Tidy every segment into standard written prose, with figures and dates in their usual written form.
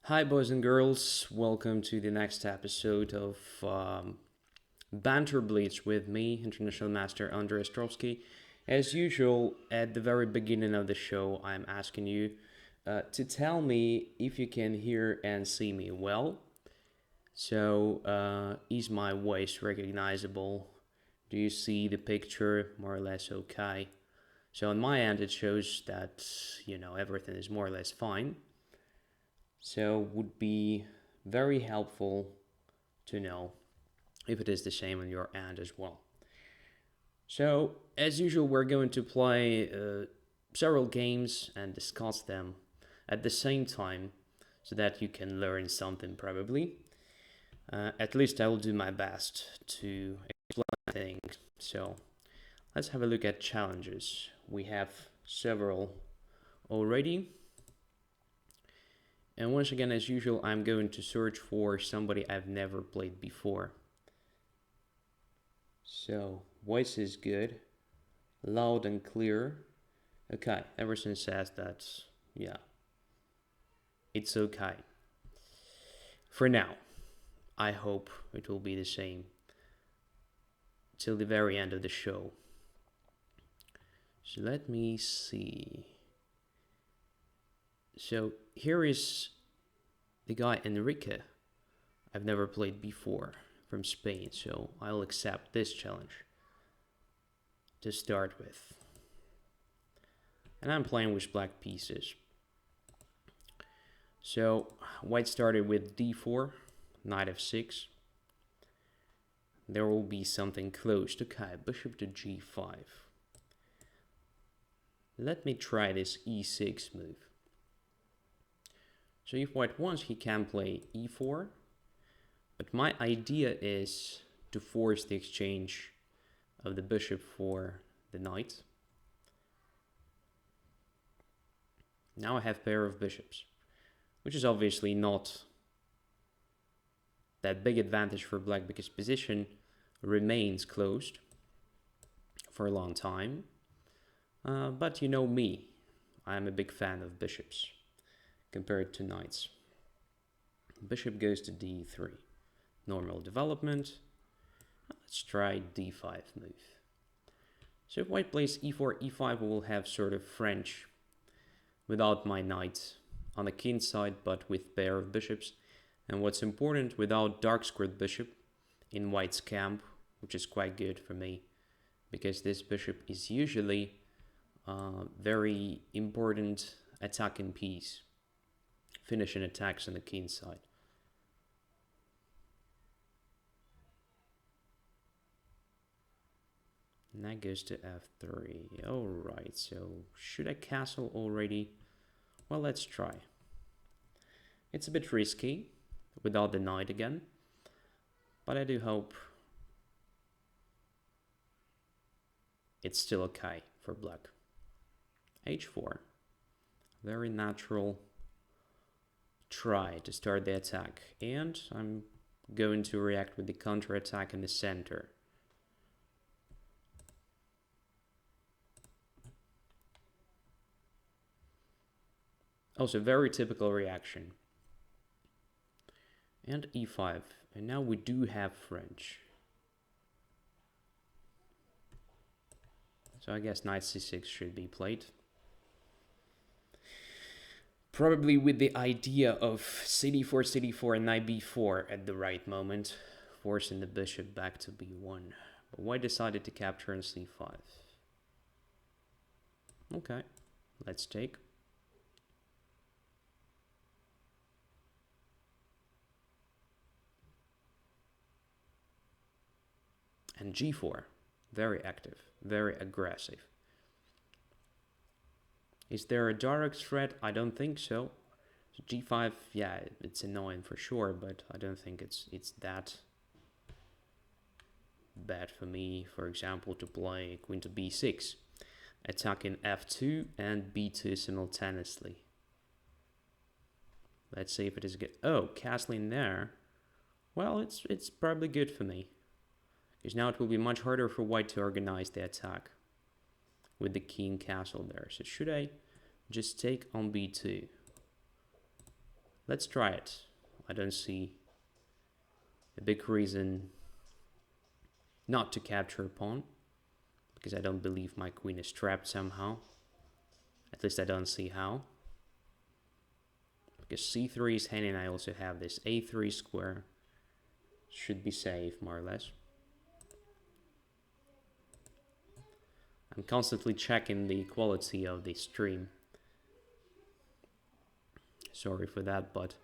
Hi, boys and girls. Welcome to the next episode of Banter Blitz with me, International Master Andrey Ostrovskiy. As usual, at the very beginning of the show, I'm asking you to tell me if you can hear and see me well. So, is my voice recognizable? Do you see the picture more or less okay? So, on my end, it shows that, everything is more or less fine. So would be very helpful to know if it is the same on your end as well. So as usual, we're going to play several games and discuss them at the same time so that you can learn something probably. At least I will do my best to explain things. So let's have a look at challenges. We have several already. And once again, as usual, I'm going to search for somebody I've never played before. So, voice is good, loud and clear. Okay, Everson says that, yeah, it's okay. For now, I hope it will be the same till the very end of the show. So let me see. So here is the guy Enrique I've never played before from Spain, so I'll accept this challenge to start with. And I'm playing with black pieces. So white started with d4, knight f6. There will be something close to okay, bishop to g5. Let me try this e6 move. So if white wants, he can play e4. But my idea is to force the exchange of the bishop for the knight. Now I have pair of bishops, which is obviously not that big advantage for black because position remains closed for a long time. But you know me, I'm a big fan of bishops compared to knights. Bishop goes to d3. Normal development. Let's try d5 move. So if white plays e4, e5, we will have sort of French without my knight on the king side, but with pair of bishops. And what's important, without dark squared bishop in white's camp, which is quite good for me, because this bishop is usually very important attacking piece, finishing attacks on the king side. And that goes to f3. Alright, so should I castle already? Well, let's try. It's a bit risky without the knight again, but I do hope it's still okay for black. h4. Very natural try to start the attack, and I'm going to react with the counter attack in the center. Also, very typical reaction. And e5. And now we do have French. So I guess knight c6 should be played. Probably with the idea of cd4, cd4, and knight b4 at the right moment, forcing the bishop back to b1. But white decided to capture on c5. Okay, let's take. And g4, very active, very aggressive. Is there a direct threat? I don't think so. So g5, yeah, it's annoying for sure, but I don't think it's that bad for me, for example, to play queen to b6, attacking f2 and b2 simultaneously. Let's see if it is good. Oh, castling there. Well, it's probably good for me, because now it will be much harder for white to organize the attack with the king castle there. So should I just take on b2? let's try it. I don't see a big reason not to capture a pawn, because I don't believe my queen is trapped somehow. At least I don't see how. Because c3 is hanging, I also have this a3 square. Should be safe, more or less. I'm constantly checking the quality of the stream. Sorry for that, but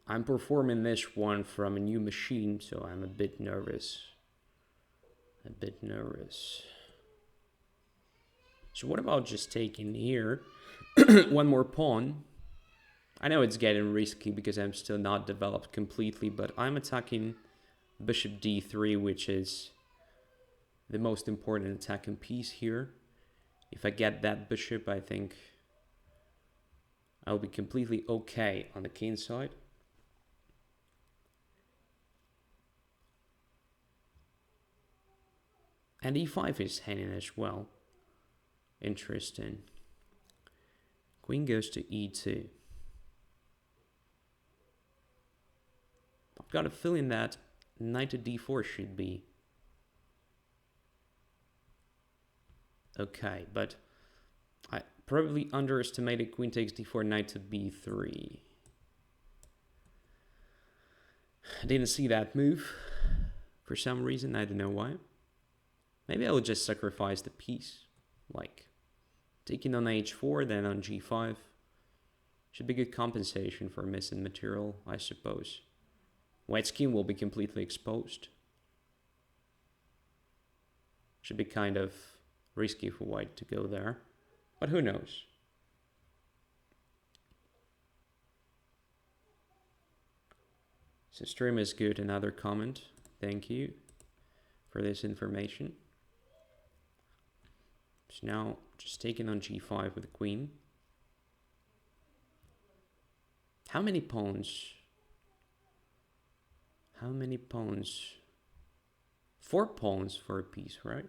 I'm performing this one from a new machine, so I'm a bit nervous. So what about just taking here one more pawn? I know it's getting risky because I'm still not developed completely, but I'm attacking bishop d3, which is the most important attacking piece here. If I get that bishop, I think I'll be completely okay on the king side. And e5 is hanging as well. Interesting. Queen goes to e2. I've got a feeling that knight to d4 should be okay, but I probably underestimated queen takes d4, knight to b3. I didn't see that move for some reason, I don't know why. Maybe I will just sacrifice the piece, like taking on h4, then on g5. Should be good compensation for missing material, I suppose. White's king will be completely exposed. Should be kind of risky for white to go there, but who knows? So stream is good, another comment. Thank you for this information. So now just taking on g5 with the queen. How many pawns? 4 pawns for a piece, right?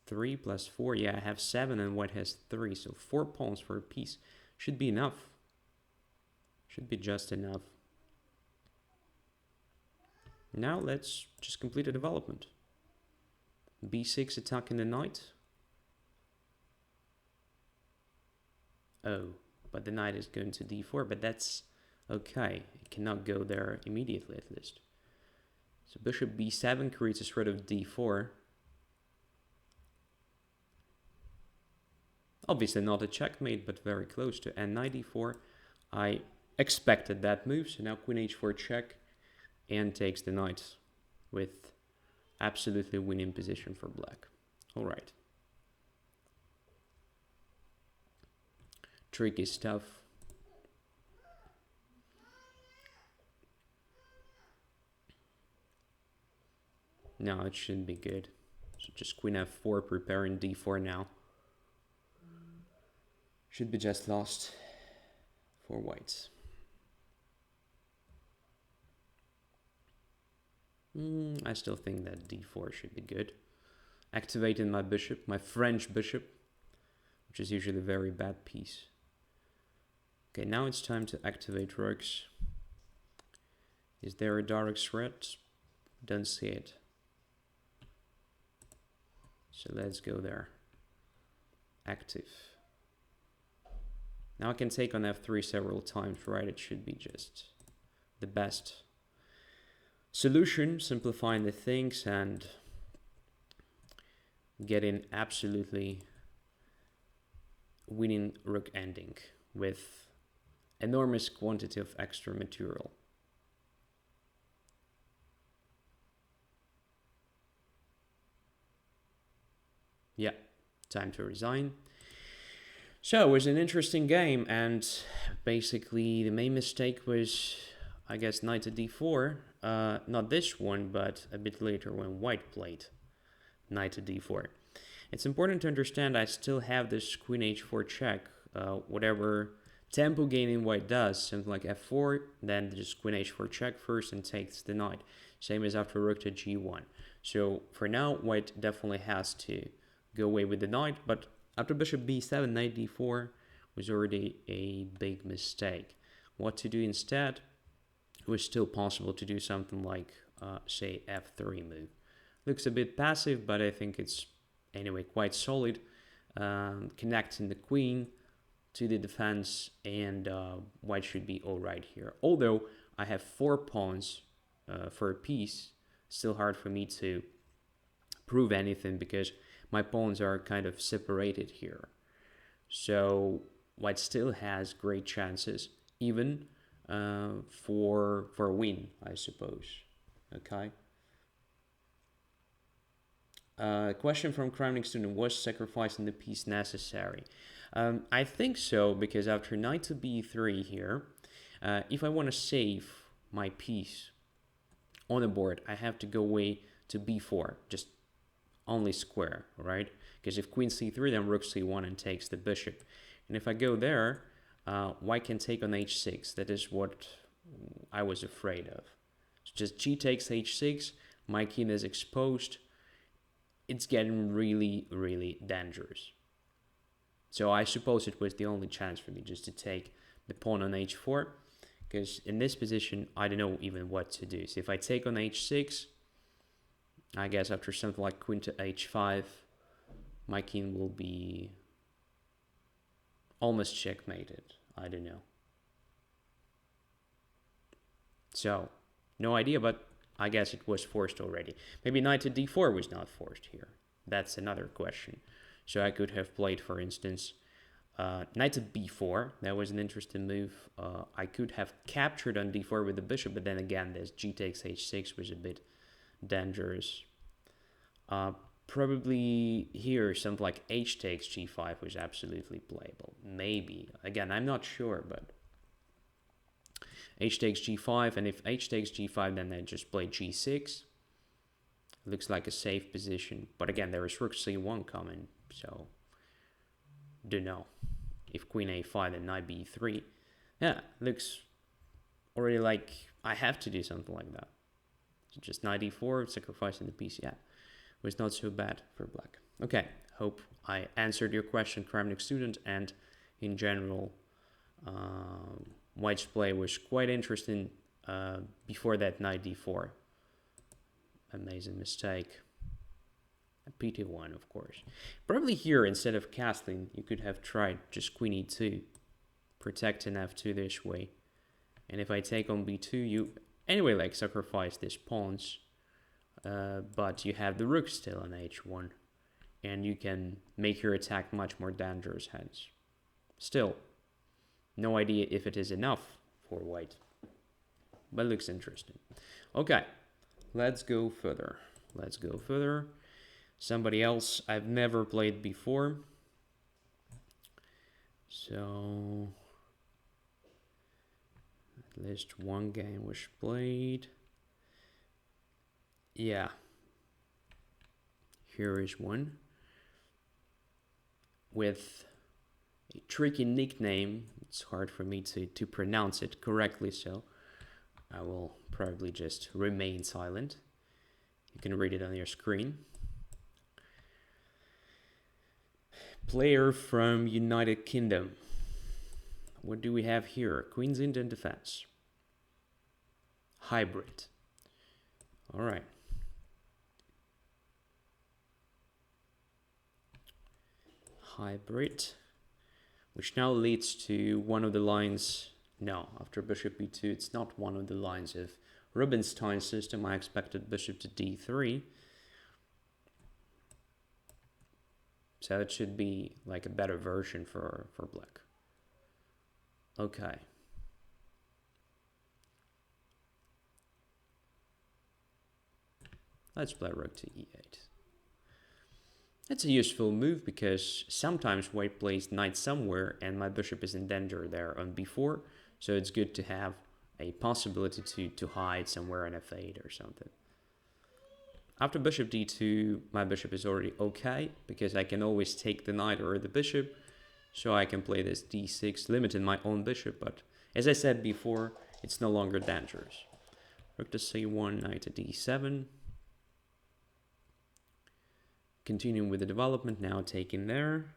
3 plus 4, yeah, I have 7 and white has 3, so 4 pawns for a piece should be enough. Should be just enough. Now let's just complete the development. b6 attacking the knight. Oh, but the knight is going to d4, but that's okay. It cannot go there immediately, at least. So bishop b7 creates a threat of d4. Obviously not a checkmate, but very close to. And knight d4, I expected that move. So now queen h4 check and takes the knight with absolutely winning position for black. All right. Tricky stuff. No, it shouldn't be good. So just queen f4, preparing d4 now. Should be just lost for whites. I still think that d4 should be good. Activating my bishop, my French bishop, which is usually a very bad piece. Okay, now it's time to activate rooks. Is there a direct threat? Don't see it. So let's go there. Active. Now I can take on f3 several times, right? It should be just the best solution, simplifying the things and getting absolutely winning rook ending with enormous quantity of extra material. Yeah, time to resign. So it was an interesting game, and basically the main mistake was, I guess, knight to d4. Not this one, but a bit later when white played knight to d4. It's important to understand I still have this queen h4 check. Whatever tempo gaining white does, something like f4, then just queen h4 check first and takes the knight. Same as after rook to g1. So for now, white definitely has to go away with the knight, but after bishop b7, knight d4, was already a big mistake. What to do instead? It was still possible to do something like, say, f3 move. Looks a bit passive, but I think it's anyway quite solid. Connecting the queen to the defense, and white should be all right here. Although I have 4 pawns for a piece, still hard for me to prove anything because my pawns are kind of separated here. So white still has great chances, even for a win, I suppose. Okay. Question from Kramnik student: was sacrificing the piece necessary? I think so, because after knight to b3 here, if I want to save my piece on the board, I have to go away to b4, just only square, right? Because if queen c3, then rook c1 and takes the bishop. And if I go there, white can take on h6. That is what I was afraid of. So just g takes h6, my king is exposed. It's getting really, really dangerous. So I suppose it was the only chance for me, just to take the pawn on h4, because in this position, I don't know even what to do. So if I take on h6, I guess after something like queen to h5, my king will be almost checkmated. I don't know. So, no idea, but I guess it was forced already. Maybe knight to d4 was not forced here. That's another question. So I could have played, for instance, knight to b4. That was an interesting move. I could have captured on d4 with the bishop, but then again, this g takes h6 was a bit dangerous. Probably here, something like h takes g5 was absolutely playable. Maybe. Again, I'm not sure, but h takes g5, and if h takes g5, then I just play g6. Looks like a safe position. But again, there is rook c1 coming, so don't know. If queen a5 and knight b3, yeah, looks already like I have to do something like that. So just knight e4, sacrificing the piece, yeah. Was not so bad for black. Okay, hope I answered your question, Kramnik student, and in general, white's play was quite interesting before that knight d4. Amazing mistake. A pt1, of course. Probably here, instead of castling, you could have tried just queen e2, protecting f2 this way. And if I take on b2, you anyway like sacrifice these pawns, but you have the rook still on h1, and you can make your attack much more dangerous hence. Still, no idea if it is enough for white, but it looks interesting. Okay, let's go further. Let's go further. Somebody else I've never played before. So, at least one game was played. Yeah. Here is one with a tricky nickname. It's hard for me to pronounce it correctly, so I will probably just remain silent. You can read it on your screen. Player from United Kingdom. What do we have here? Queen's Indian defense. Hybrid. All right. Hybrid, which now leads to one of the lines. No, after bishop e2, it's not one of the lines of Rubinstein's system. I expected bishop to d3. So it should be like a better version for black. Okay. Let's play rook to e8. That's a useful move because sometimes white plays knight somewhere and my bishop is in danger there on b4. So it's good to have a possibility to hide somewhere on f8 or something. After bishop d2, my bishop is already okay because I can always take the knight or the bishop. So I can play this d6, limiting my own bishop. But as I said before, it's no longer dangerous. Rook to c1, knight to d7. Continuing with the development, now taking there.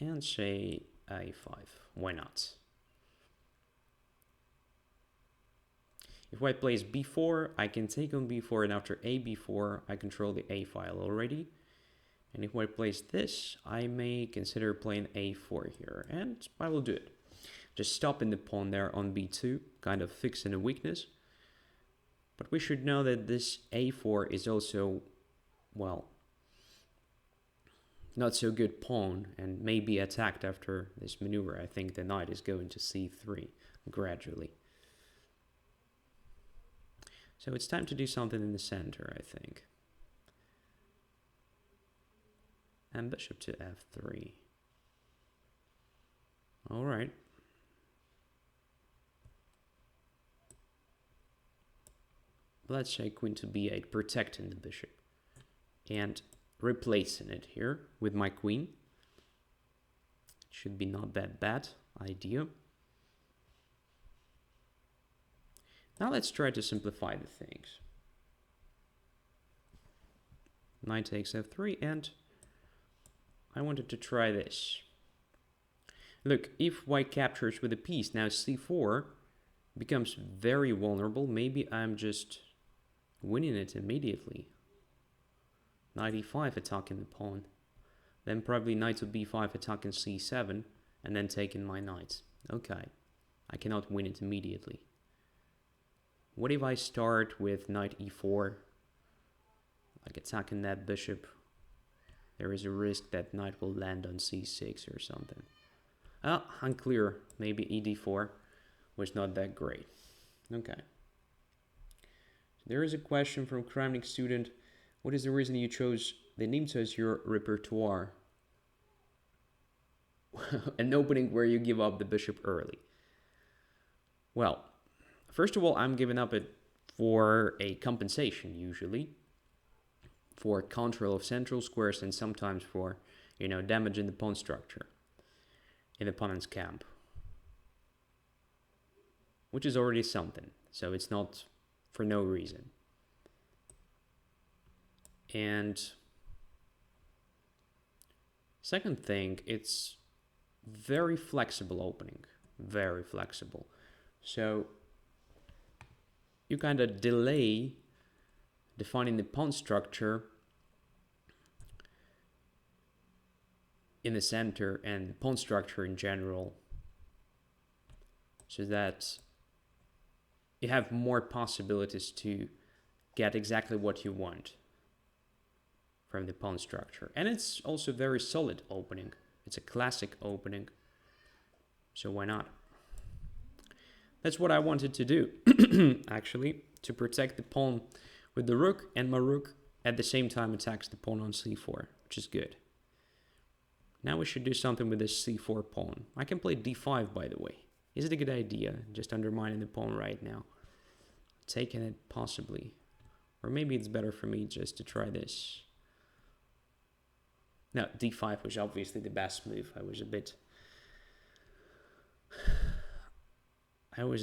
and say a5. Why not? If white plays b4, I can take on b4, and after a b4, I control the a file already. And if white plays this, I may consider playing a4 here, and I will do it. Just stopping the pawn there on b2, kind of fixing a weakness. But we should know that this a4 is also, well, not so good pawn, and may be attacked after this maneuver. I think the knight is going to c3 gradually. So it's time to do something in the center, I think. And bishop to f3. All right. Let's say queen to b8, protecting the bishop. And replacing it here with my queen. Should be not that bad idea. Now let's try to simplify the things. Knight takes f3, and I wanted to try this. Look, if white captures with a piece, now c4 becomes very vulnerable. Maybe I'm just winning it immediately. Knight e5 attacking the pawn. Then probably knight to b5 attacking c7, and then taking my knight. Okay, I cannot win it immediately. What if I start with knight e4, like attacking that bishop? There is a risk that knight will land on c6 or something. Unclear. Maybe ed4 was not that great. Okay. There is a question from Kramnik student. What is the reason you chose the namesake as your repertoire? An opening where you give up the bishop early. Well, first of all, I'm giving up it for a compensation, usually. For control of central squares, and sometimes for, damaging the pawn structure in the opponent's camp. Which is already something, so it's not for no reason. And second thing, it's very flexible opening, very flexible. So you kind of delay defining the pawn structure in the center and pawn structure in general, so that you have more possibilities to get exactly what you want from the pawn structure. And it's also very solid opening. It's a classic opening, so why not? That's what I wanted to do, actually, to protect the pawn with the rook, and my rook at the same time attacks the pawn on c4, which is good. Now we should do something with this c4 pawn. I can play d5, by the way. Is it a good idea? Just undermining the pawn right now. Taking it, possibly. Or maybe it's better for me just to try this. No, d5 was obviously the best move. I was a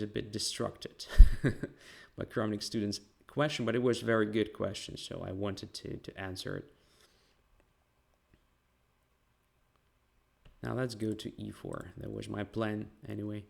bit distracted by Kramnik students' question, but it was a very good question, so I wanted to answer it. Now let's go to e4. That was my plan anyway.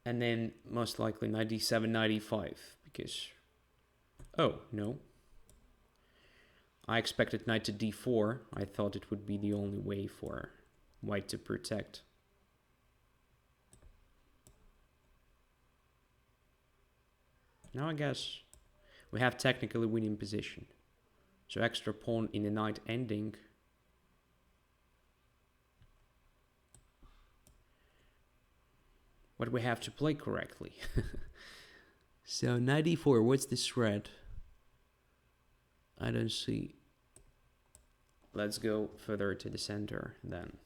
And then most likely knight d7, knight e5, because, oh, no. I expected knight to d4. I thought it would be the only way for white to protect. Now I guess we have technically winning position. So extra pawn in the knight ending. But we have to play correctly. So knight e4, what's the threat? I don't see. Let's go further to the center then.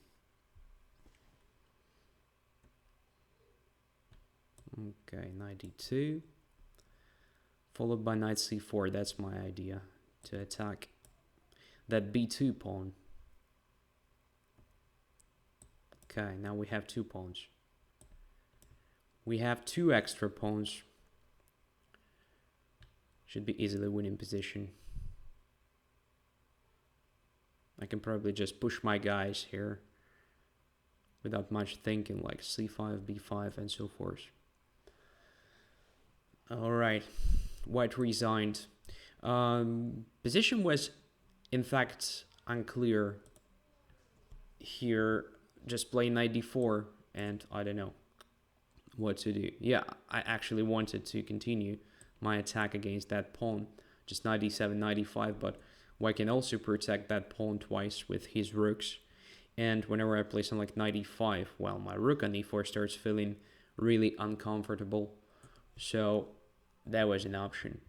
Okay, knight e2. Followed by knight c4. That's my idea. to attack that b2 pawn. Okay, now we have 2 pawns. We have 2 extra pawns. Should be easily winning position. I can probably just push my guys here without much thinking, like c5, b5, and so forth. Alright, white resigned. Position was, in fact, unclear here. Just play knight d4, and I don't know what to do. Yeah, I actually wanted to continue my attack against that pawn, just knight d7, knight d5, but white can also protect that pawn twice with his rooks. And whenever I play something like knight e5, well, my rook on e4 starts feeling really uncomfortable. So that was an option.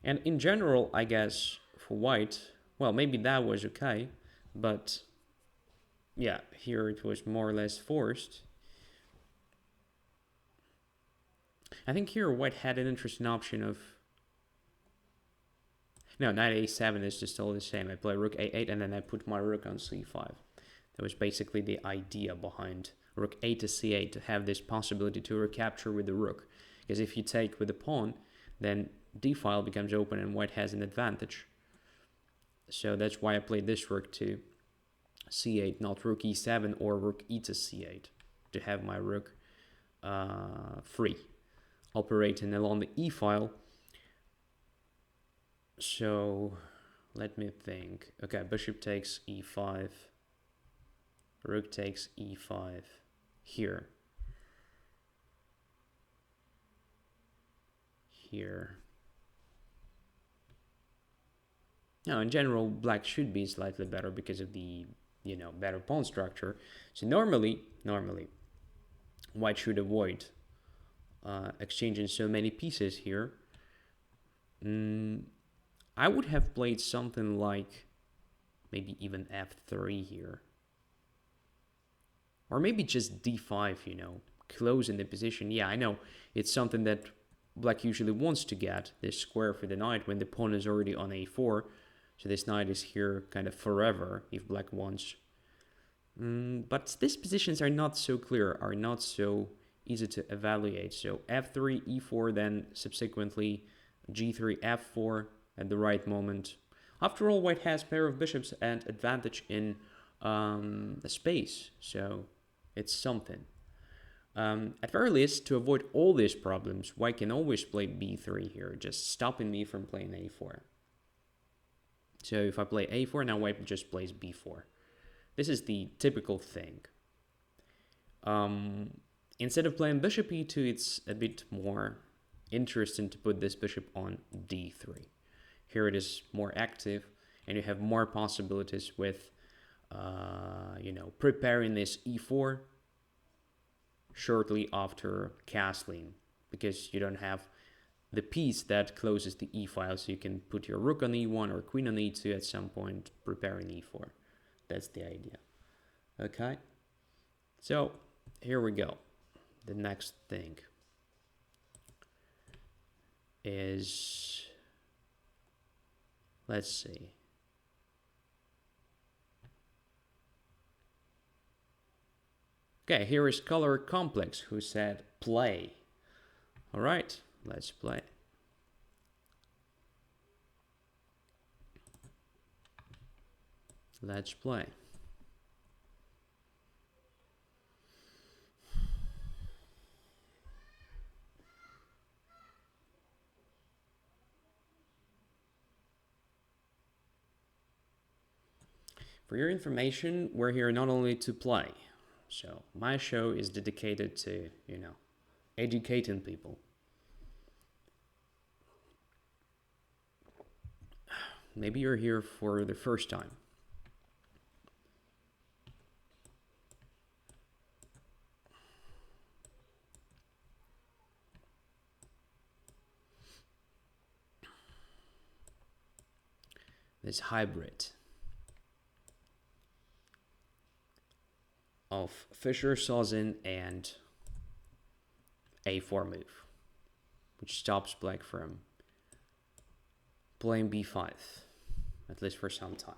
And in general, I guess, for white, well, maybe that was okay, but yeah, here it was more or less forced. I think here white had an interesting option of... No, knight a7 is just all the same. I play rook a8 and then I put my rook on c5. That was basically the idea behind rook a to c8, to have this possibility to recapture with the rook. Because if you take with the pawn, then d file becomes open and white has an advantage. So that's why I played this rook to c8, not rook e7 or rook e to c8, to have my rook free, operating along the e file. So let me think. Okay, bishop takes e5, rook takes e5 here. Here. Now, in general, black should be slightly better because of the, better pawn structure. So normally, white should avoid exchanging so many pieces here. I would have played something like maybe even f3 here. Or maybe just d5, closing the position. Yeah, I know it's something that black usually wants to get, this square for the knight, when the pawn is already on a4. So this knight is here kind of forever if black wants. But these positions are not so clear, are not so easy to evaluate. So f3, e4, then subsequently g3, f4 at the right moment. After all, white has pair of bishops and advantage in the space, so it's something. At very least, to avoid all these problems, white can always play b3 here, just stopping me from playing a4. So if I play a4, now white just plays b4. This is the typical thing. Instead of playing bishop e2, it's a bit more interesting to put this bishop on d3. Here it is more active, and you have more possibilities with, preparing this e4 shortly after castling, because you don't have the piece that closes the e file, so you can put your rook on e1 or queen on e2 at some point, preparing e4. That's the idea. Okay, so here we go. The next thing is, let's see. Okay, here is Color Complex, who said play. All right, let's play. Let's play. For your information, we're here not only to play. So my show is dedicated to, educating people. Maybe you're here for the first time. This hybrid of Fischer-Sozin and a4 move, which stops black from playing b5. at least for some time.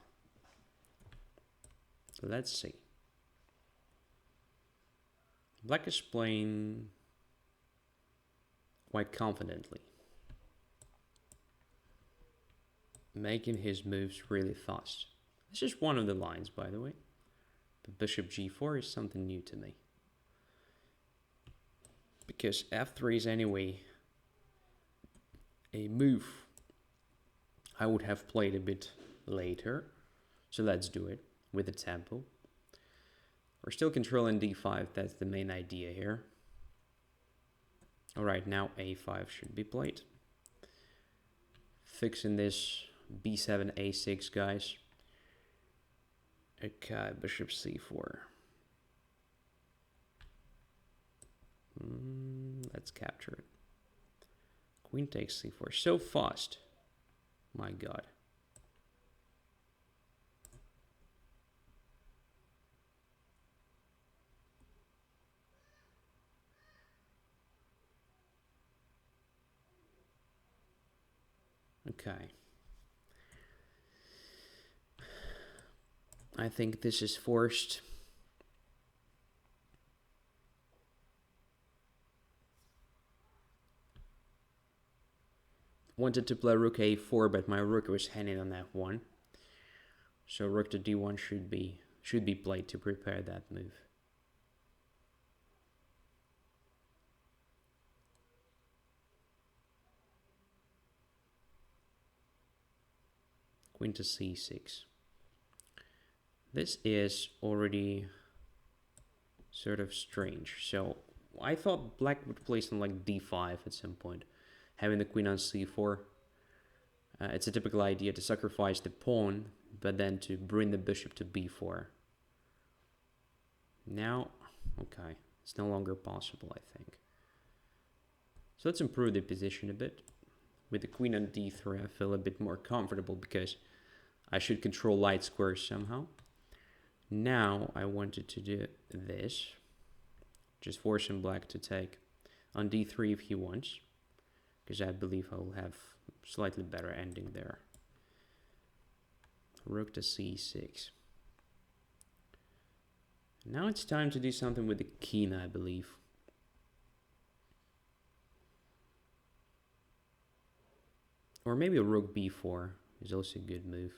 Let's see. Black is playing quite confidently, making his moves really fast. This is one of the lines, by the way. But bishop g4 is something new to me, because f3 is anyway a move I would have played a bit later. So let's do it with the tempo. We're still controlling d5, that's the main idea here. Alright, now a5 should be played. Fixing this b7, a6, guys. Okay, bishop c4. Let's capture it. Queen takes c4. So fast. My god. Okay. I think this is forced. Wanted to play rook a4, but my rook was hanging on f1. So rook to d1 should be played to prepare that move. Queen to c6. This is already sort of strange. So I thought black would play something like d5 at some point, having the queen on c4. It's a typical idea to sacrifice the pawn, but then to bring the bishop to b4. Now, okay, it's no longer possible, I think. So let's improve the position a bit. With the queen on d3, I feel a bit more comfortable because I should control light squares somehow. Now I wanted to do this, just forcing black to take on d3 if he wants, because I believe I will have slightly better ending there. Rook to c6. Now it's time to do something with the king, I believe. Or maybe a rook b4 is also a good move.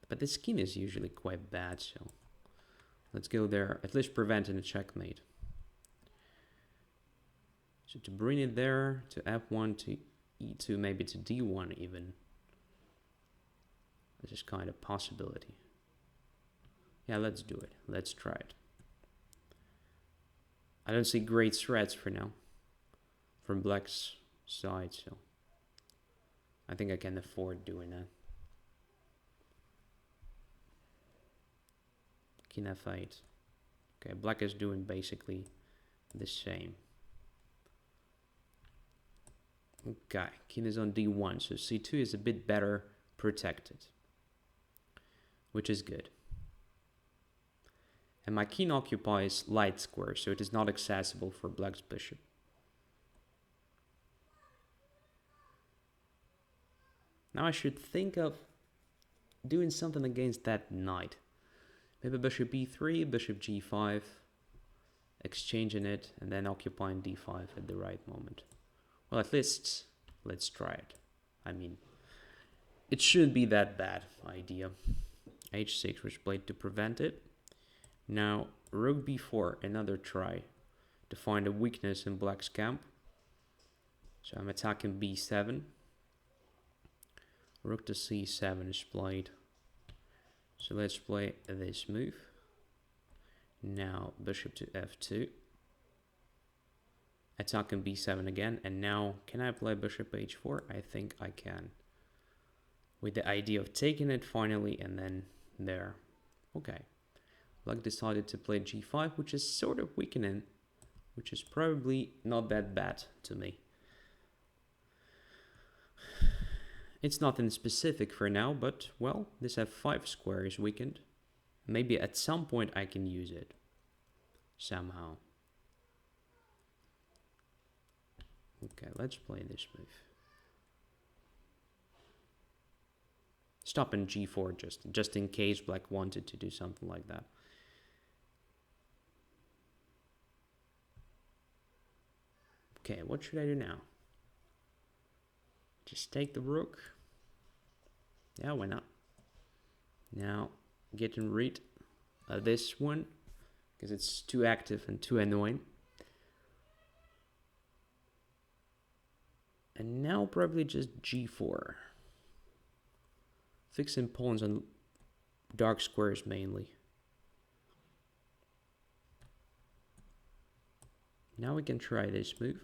But this king is usually quite bad, so let's go there, at least preventing a checkmate. So to bring it there, to f1, to e2, maybe to d1 even. This is kind of a possibility. Yeah, let's do it. Let's try it. I don't see great threats for now from black's side, so I think I can afford doing that. King f8. Okay, black is doing basically the same. Okay, king is on d1, so c2 is a bit better protected, which is good. And my king occupies light square, so it is not accessible for black's bishop. Now I should think of doing something against that knight. Maybe bishop e3, bishop g5, exchanging it, and then occupying d5 at the right moment. Well, at least let's try it. I mean, it shouldn't be that bad idea. h6 was played to prevent it. Now rook b4, another try to find a weakness in black's camp. So I'm attacking b7. Rook to c7 is played. So let's play this move. Now bishop to f2. Attacking b7 again. And now, can I play bishop h4? I think I can. With the idea of taking it finally, and then there. Okay. Black decided to play g5, which is sort of weakening, which is probably not that bad to me. It's nothing specific for now, but, well, this f5 square is weakened. Maybe at some point I can use it. Somehow. Okay, let's play this move. stop in g4 just in case black wanted to do something like that. Okay, what should I do now? Just take the rook. Yeah, why not? Now, getting rid of this one, because it's too active and too annoying. And now probably just g4. Fixing pawns on dark squares mainly. Now we can try this move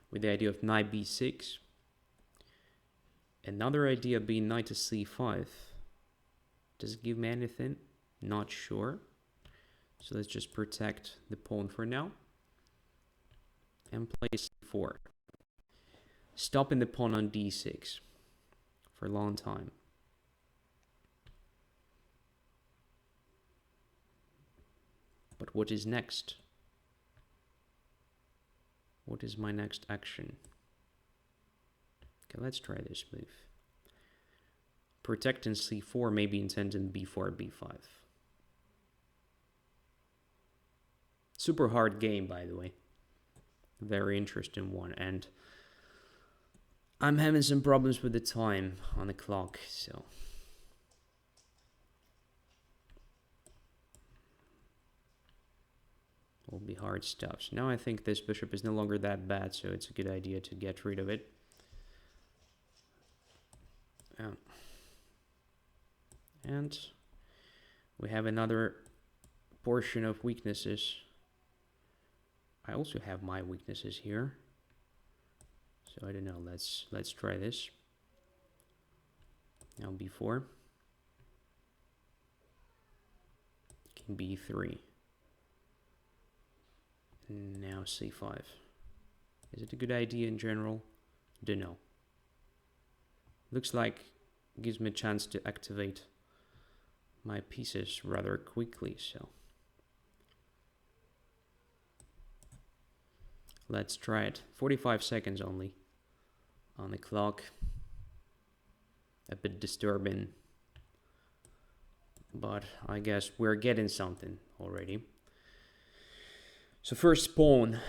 with the idea of knight b6. Another idea being knight to c5. Does it give me anything? Not sure. So let's just protect the pawn for now. And play c4. Stopping the pawn on d6 for a long time. But what is next? What is my next action? Okay, let's try this move. Protecting c4, maybe intending b4, b5. Super hard game, by the way. Very interesting one. And I'm having some problems with the time on the clock, so... will be hard stuff. So now I think this bishop is no longer that bad, so it's a good idea to get rid of it. And we have another portion of weaknesses. I also have my weaknesses here. So I don't know, let's try this. Now b4. King b3. Now c5. Is it a good idea in general? Don't know. Looks like it gives me a chance to activate my pieces rather quickly, so let's try it. 45 seconds only on the clock. A bit disturbing, but I guess we're getting something already. So first pawn,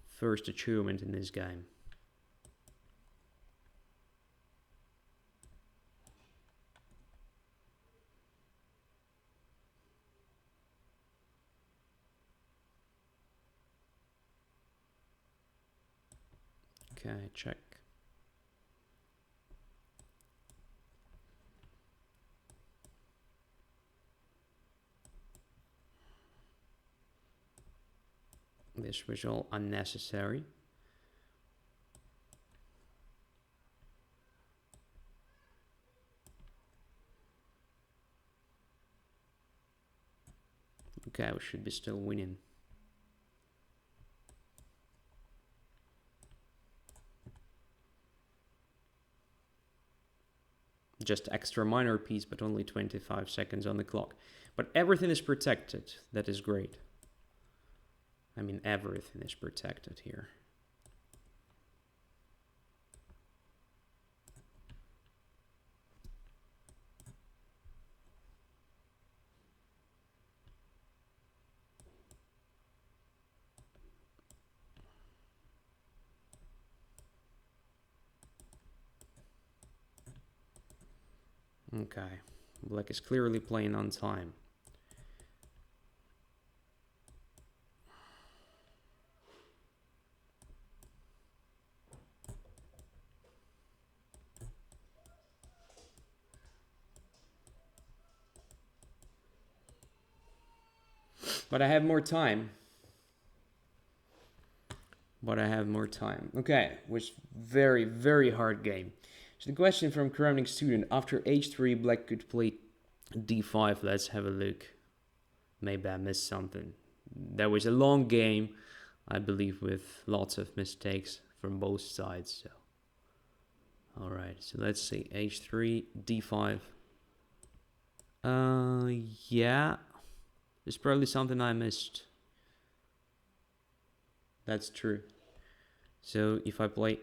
first achievement in this game. Okay, check. This was all unnecessary. Okay, we should be still winning. Just extra minor piece, but only 25 seconds on the clock. But everything is protected. That is great. I mean, everything is protected here. Okay, black is clearly playing on time. But I have more time. Okay, was very, very hard game. So the question from kramnik student, after h3, black could play d5. Let's have a look. Maybe I missed something. That was a long game, I believe, with lots of mistakes from both sides. So, all right, so let's see, h3, d5. Yeah, there's probably something I missed. That's true. So if I play,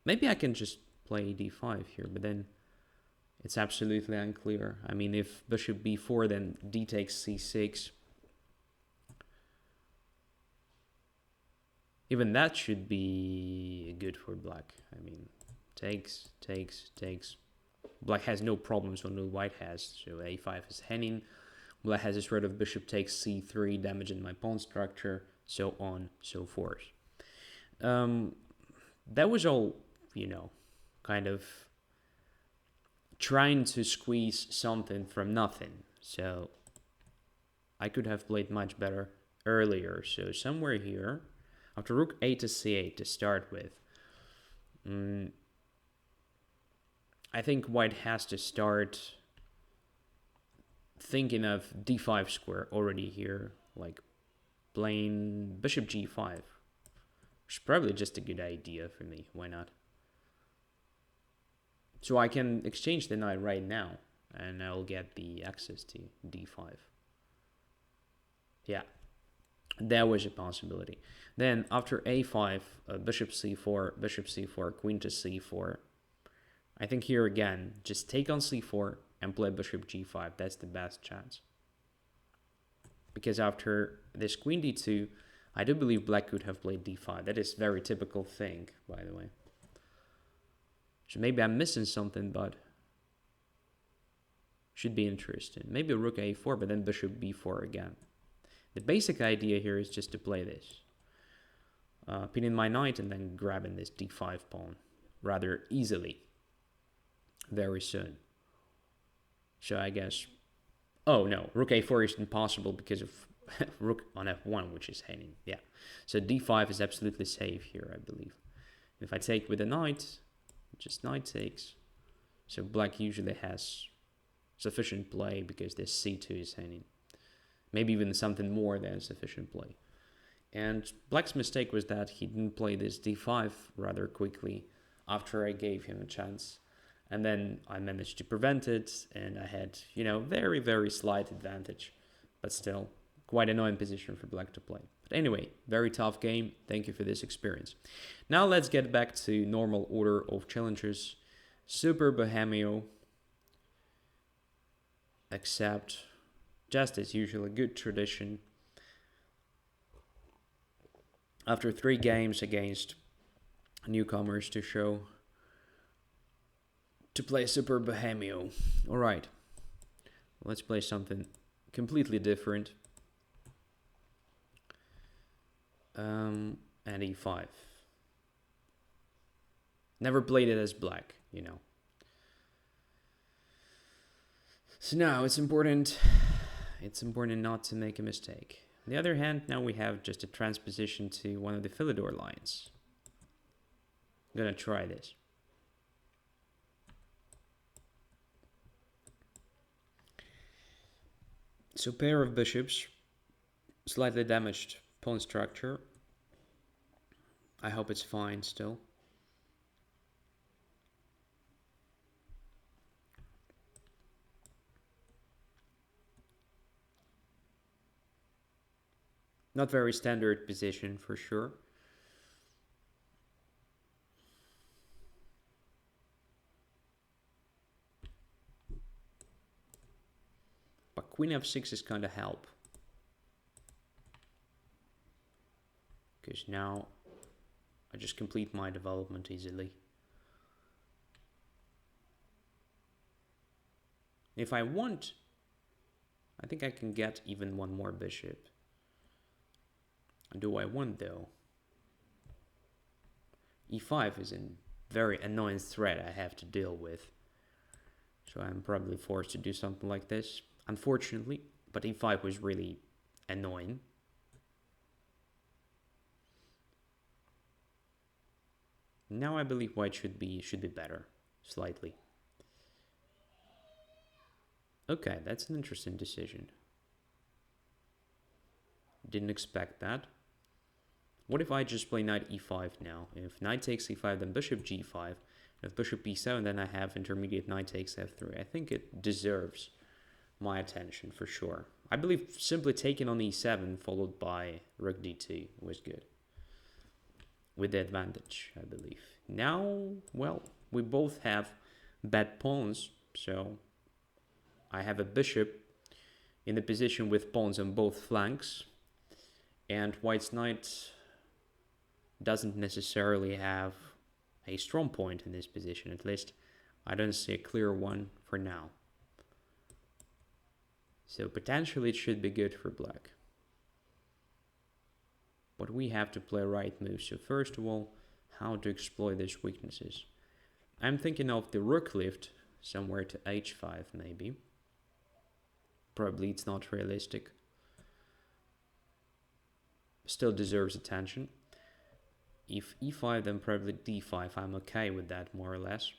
maybe I can just play d5 here, but then It's absolutely unclear. I mean, if bishop b4, then d takes c6. Even that should be good for black. I mean, takes. Black has no problems when white has. So a5 is henning. Black has this threat of bishop takes c3, damaging my pawn structure, so on, so forth. That was all, you know, kind of trying to squeeze something from nothing. So I could have played much better earlier. So somewhere here, after rook a to c8 to start with, I think white has to start thinking of d5 square already here, like playing bishop g5. Which is probably just a good idea for me. Why not? So I can exchange the knight right now, and I'll get the access to d5. Yeah, that was a possibility. Then after a5, bishop c4, queen to c4. I think here again, just take on c4 and play bishop g5. That's the best chance. Because after this queen d2, I do believe black could have played d5. That is a very typical thing, by the way. So maybe I'm missing something, but should be interesting. Maybe rook a4, but then bishop b4 again. The basic idea here is just to play this. Pinning my knight and then grabbing this d5 pawn rather easily. Very soon. So I guess... Oh no, rook a4 is impossible because of rook on f1, which is henning. Yeah. So d5 is absolutely safe here, I believe. If I take with a knight, just knight takes. So black usually has sufficient play because this c2 is henning. Maybe even something more than sufficient play. And black's mistake was that he didn't play this d5 rather quickly after I gave him a chance. And then I managed to prevent it, and I had, you know, very, very slight advantage. But still, quite annoying position for black to play. But anyway, very tough game. Thank you for this experience. Now let's get back to normal order of challenges. Super Bohemio. Except, just as usual, a good tradition. After 3 games against newcomers to show... to play Super Bohemio. Alright. Let's play something completely different. And e5. Never played it as black, you know. So now it's important not to make a mistake. On the other hand, now we have just a transposition to one of the Philidor lines. I'm gonna try this. So pair of bishops, slightly damaged pawn structure. I hope it's fine still. Not very standard position for sure. But queen f6 is kind of help. Because now I just complete my development easily. If I want, I think I can get even one more bishop. Do I want though? e5 is a very annoying threat I have to deal with. So I'm probably forced to do something like this. Unfortunately, but e5 was really annoying. Now I believe white should be better, slightly. Okay, that's an interesting decision. Didn't expect that. What if I just play knight e5 now? If knight takes e5, then bishop g5. If bishop b7, then I have intermediate knight takes f3. I think it deserves my attention for sure. I believe simply taking on e7 followed by rook d2 was good. With the advantage, I believe. Now, well, we both have bad pawns, So I have a bishop in the position with pawns on both flanks, and white's knight doesn't necessarily have a strong point in this position. At least I don't see a clear one for now. So potentially it should be good for black. But we have to play right move. So first of all, how to exploit these weaknesses. I'm thinking of the rook lift somewhere to h5 maybe. Probably it's not realistic. Still deserves attention. If e5, then probably d5. I'm okay with that, more or less.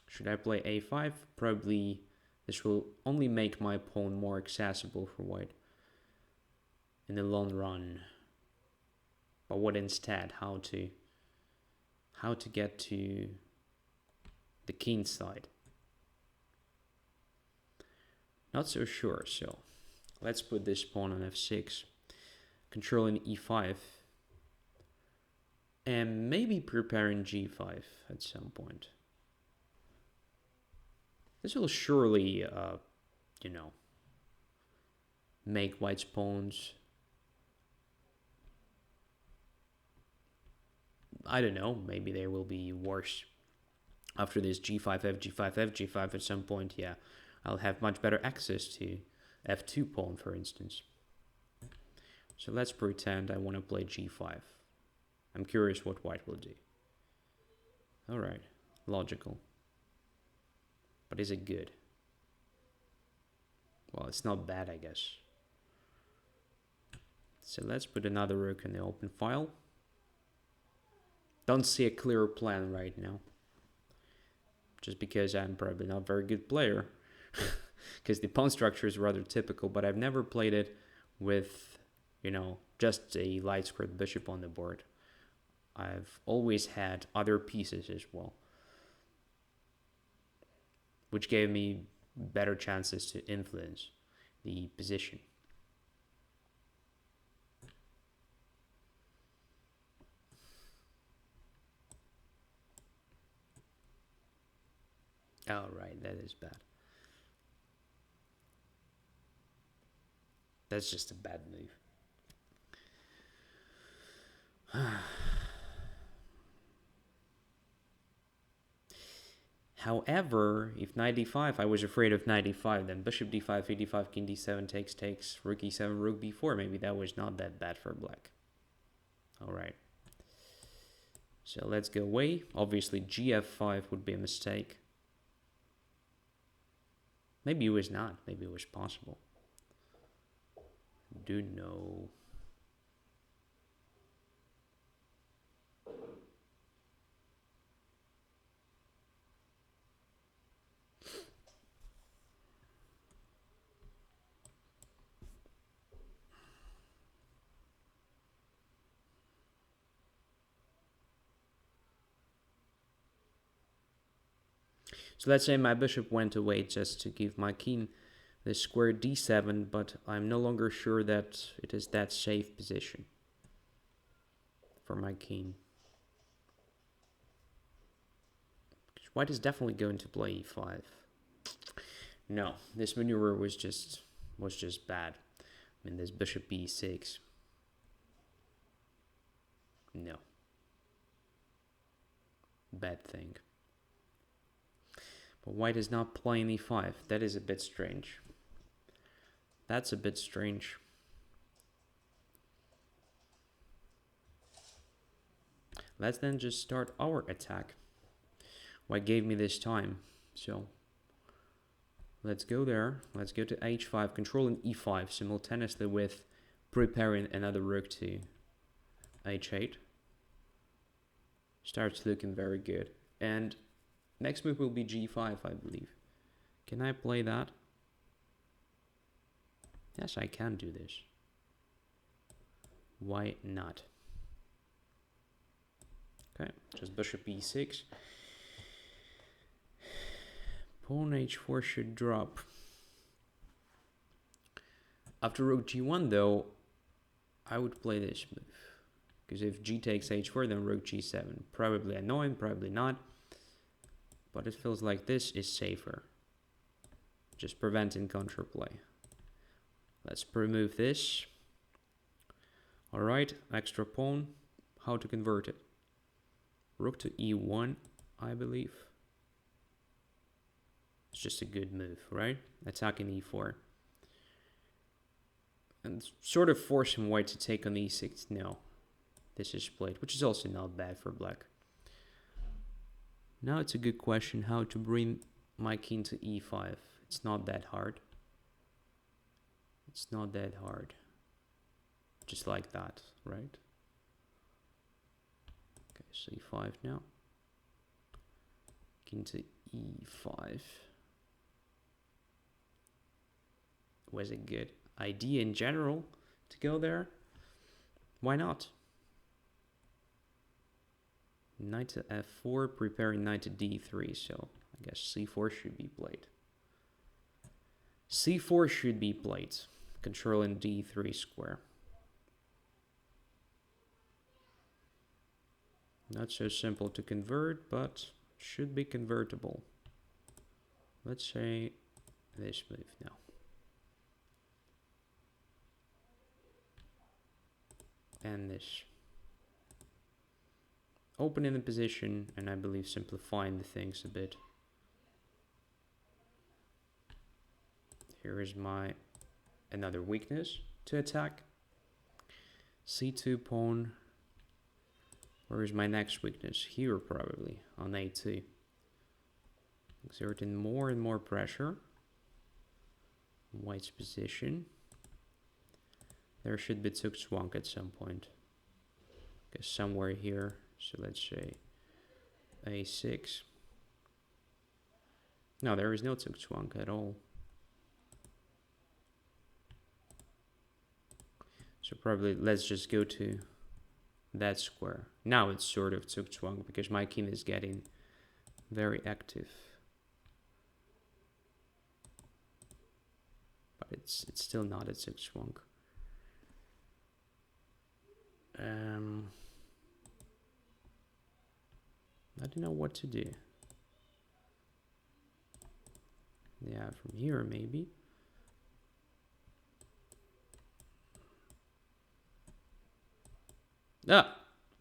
Should I play a5? Probably this will only make my pawn more accessible for white in the long run. But what instead? How to get to the king side? Not so sure. So let's put this pawn on f6, controlling e5, and maybe preparing g5 at some point. This will surely, make white's pawns, I don't know, maybe they will be worse after this g5, f, g5, f, g5 at some point. Yeah, I'll have much better access to f2 pawn, for instance. So let's pretend I want to play g5. I'm curious what white will do. All right, logical. But is it good? Well, it's not bad, I guess. So let's put another rook in the open file. Don't see a clear plan right now. Just because I'm probably not a very good player. Because the pawn structure is rather typical, but I've never played it with, just a light squared bishop on the board. I've always had other pieces as well, which gave me better chances to influence the position. Oh, right, that is bad. That's just a bad move. However, if knight d5, I was afraid of knight d5, then bishop d5, e5, king d7, takes, rook e7, rook b4. Maybe that was not that bad for black. All right. So let's go away. Obviously, gf5 would be a mistake. Maybe it was not. Maybe it was possible. Do know. So let's say my bishop went away just to give my king the square d7, but I'm no longer sure that it is that safe position for my king. White is definitely going to play e5. No, this maneuver was just bad. I mean, this bishop e6. No. Bad thing. But white is not playing e5. That is a bit strange. That's a bit strange. Let's then just start our attack. White gave me this time, so let's go there. Let's go to h5, controlling e5 simultaneously with preparing another rook to h8. Starts looking very good. And next move will be g5, I believe. Can I play that? Yes, I can do this. Why not? Okay, just bishop e6. Pawn h4 should drop. After rook g1, though, I would play this move. Because if g takes h4, then rook g7. Probably annoying, probably not. but it feels like this is safer. Just preventing counterplay. Let's remove this. All right, extra pawn. How to convert it? Rook to e1, I believe. It's just a good move, right? Attacking e4. And sort of forcing white to take on e6. No, this is played, which is also not bad for black. Now it's a good question how to bring my king to e5. It's not that hard. It's not that hard. Just like that, right? Okay, c5 now. King to e5. Was a good idea in general to go there. Why not? Knight to f4, preparing knight to d3, so I guess c4 should be played. c4 should be played, controlling d3 square. Not so simple to convert, but should be convertible. Let's say this move now. And this. Opening the position, and I believe simplifying the things a bit. Here is my another weakness to attack. c2 pawn. Where is my next weakness? Here probably, on a2. Exerting more and more pressure. White's position. There should be Zugzwang at some point. I guess somewhere here. So let's say a6. No, there is no Zugzwang at all. So probably let's just go to that square. Now it's sort of Zugzwang because my king is getting very active. But it's still not a Zugzwang. I don't know what to do. Yeah, from here maybe. Ah,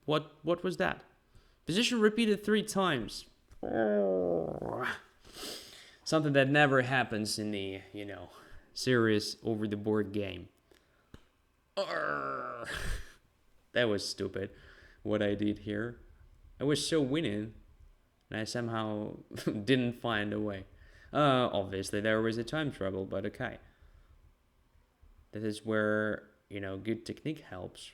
what was that? Position repeated 3 times. Oh. Something that never happens in the, serious over the board game. That was stupid what I did here. I was so winning and I somehow didn't find a way. Obviously there was a time trouble, but okay. That is where, good technique helps.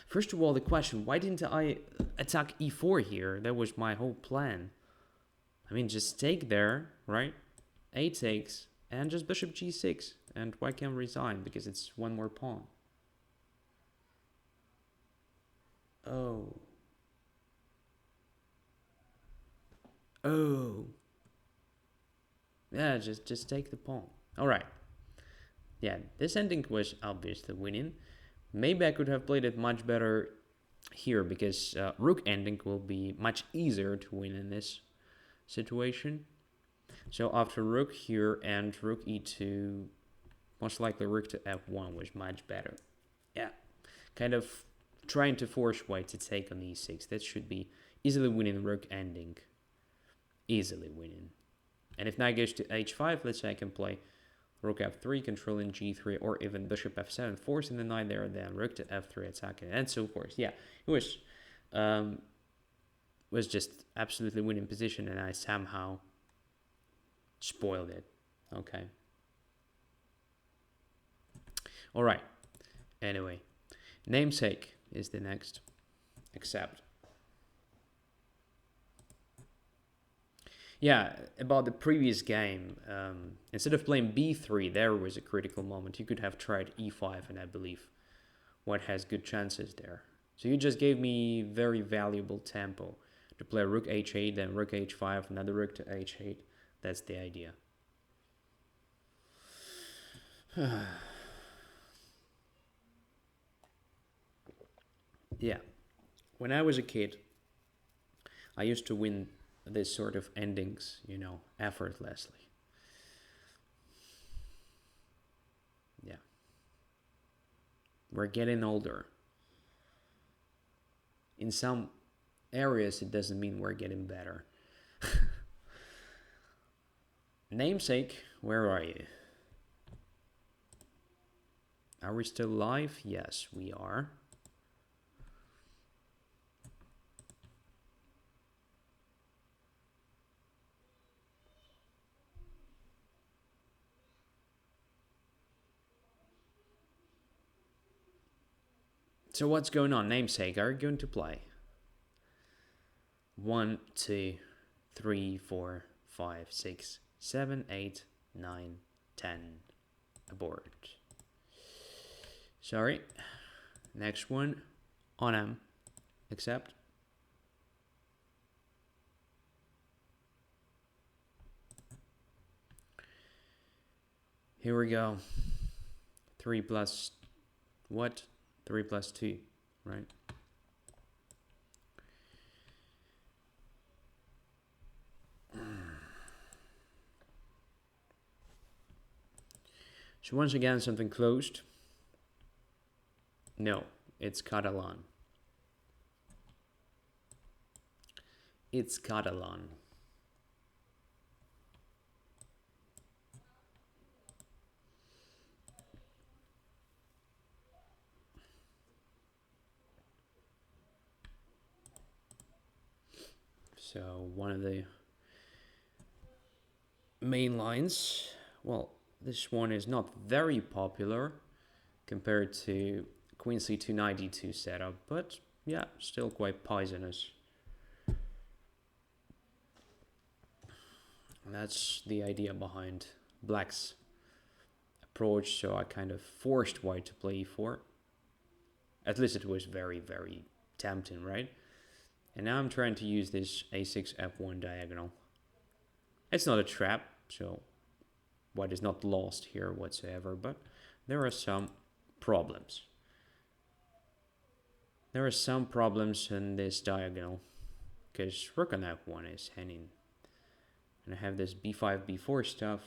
First of all, the question, why didn't I attack e4 here? That was my whole plan. I mean, just take there, right? A takes, and just bishop g6. And white can resign, because it's one more pawn. Oh. Oh. Yeah, just take the pawn. Alright. Yeah, this ending was obviously winning. Maybe I could have played it much better here, because rook ending will be much easier to win in this situation. So after rook here and rook e2, most likely rook to f1 was much better. Yeah, kind of trying to force white to take on e6. That should be easily winning rook ending. Easily winning. And if knight goes to h5, let's say I can play rook f3, controlling g3, or even bishop f7, forcing the knight there, and then rook to f3, attacking, and so forth. Yeah, it was just absolutely winning position, and I somehow spoiled it. Okay. All right. Anyway, namesake is the next. Accept. Yeah, about the previous game, instead of playing b3, there was a critical moment. You could have tried e5, and I believe white has good chances there. So you just gave me very valuable tempo to play rook h8, then rook h5, another rook to h8. That's the idea. Yeah. When I was a kid, I used to win this sort of endings, you know, effortlessly. Yeah. We're getting older. In some areas, it doesn't mean we're getting better. Namesake, where are you? Are we still live? Yes, we are. So what's going on? Namesake, are you going to play? 1, 2, 3, 4, 5, 6, 7, 8, 9, 10. Abort. Sorry. Next one. On M. Accept. Here we go. 3 plus what? 3 plus 2, right? So once again, something closed. No, it's Catalan. It's Catalan. So one of the main lines, well, this one is not very popular compared to Queen C2 Knight D2 setup, but yeah, still quite poisonous. And that's the idea behind Black's approach, so I kind of forced White to play e4. At least it was very, very tempting, right? And now I'm trying to use this a6 f1 diagonal. It's not a trap, so White is not lost here whatsoever, but there are some problems. There are some problems in this diagonal, because rook on f1 is hanging. And I have this b5, b4 stuff.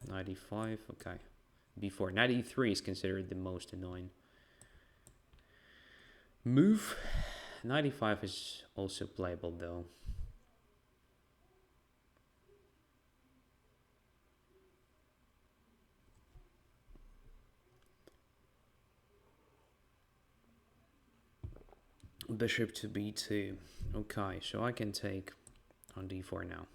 Knight e5, okay. b4. Knight e3 is considered the most annoying move. Knight e5 is also playable though. Bishop to b2. Okay, so I can take on d4 now.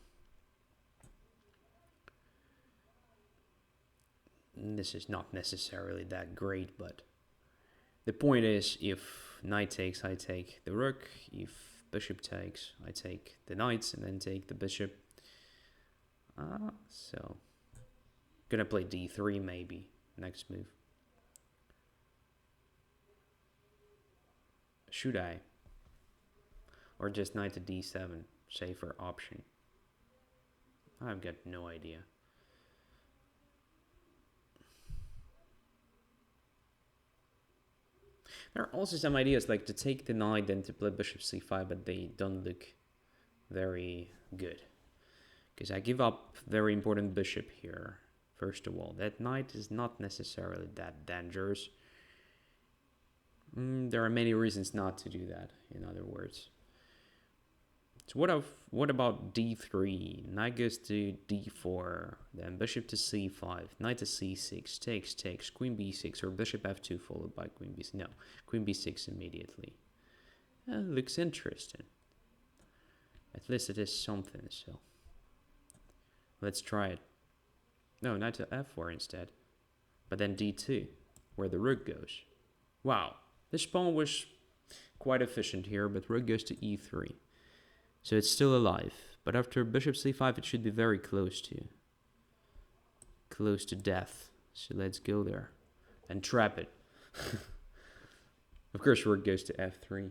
This is not necessarily that great, but the point is, if knight takes, I take the rook. If bishop takes, I take the knights and then take the bishop. So gonna play d3 maybe next move. Should I? Or just knight to d7, safer option? I've got no idea. There are also some ideas like to take the knight and to play bishop c5, but they don't look very good. Because I give up very important bishop here, first of all. That knight is not necessarily that dangerous. There are many reasons not to do that, in other words. So what about d3? Knight goes to d4, then bishop to c5, knight to c6, takes, queen b6, or bishop f2 followed by queen b6. No, queen b6 immediately. Looks interesting. At least it is something, so let's try it. No, knight to f4 instead. But then d2, where the rook goes. Wow, this pawn was quite efficient here, but rook goes to e3. So it's still alive, but after bishop c5 it should be very close to death. So let's go there and trap it. Of course rook goes to f3.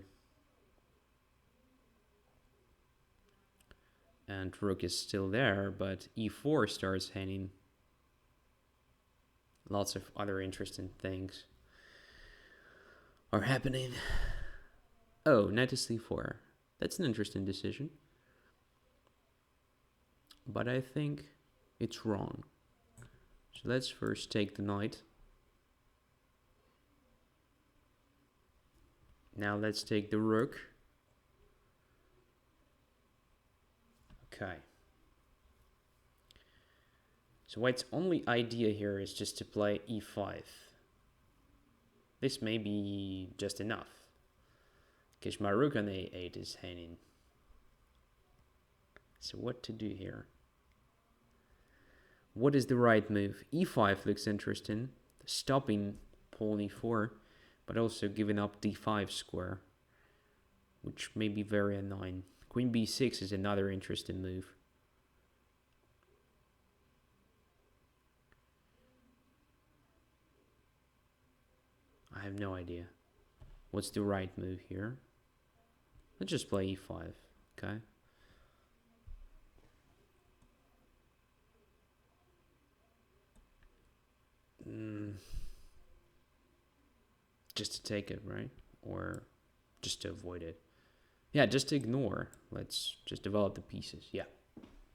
And rook is still there, but e4 starts hanging. lots of other interesting things are happening. Oh, knight to c4. That's an interesting decision. But I think it's wrong. So let's first take the knight. Now let's take the rook. Okay. So white's only idea here is just to play e5. This may be just enough, because my rook on a8 is hanging. So what to do here? What is the right move? e5 looks interesting, stopping pawn e4, but also giving up d5 square, which may be very annoying. Queen b6 is another interesting move. I have no idea. What's the right move here? Let's just play e5, okay? Just to take it, right? Or just to avoid it? Yeah, just to ignore. Let's just develop the pieces. Yeah,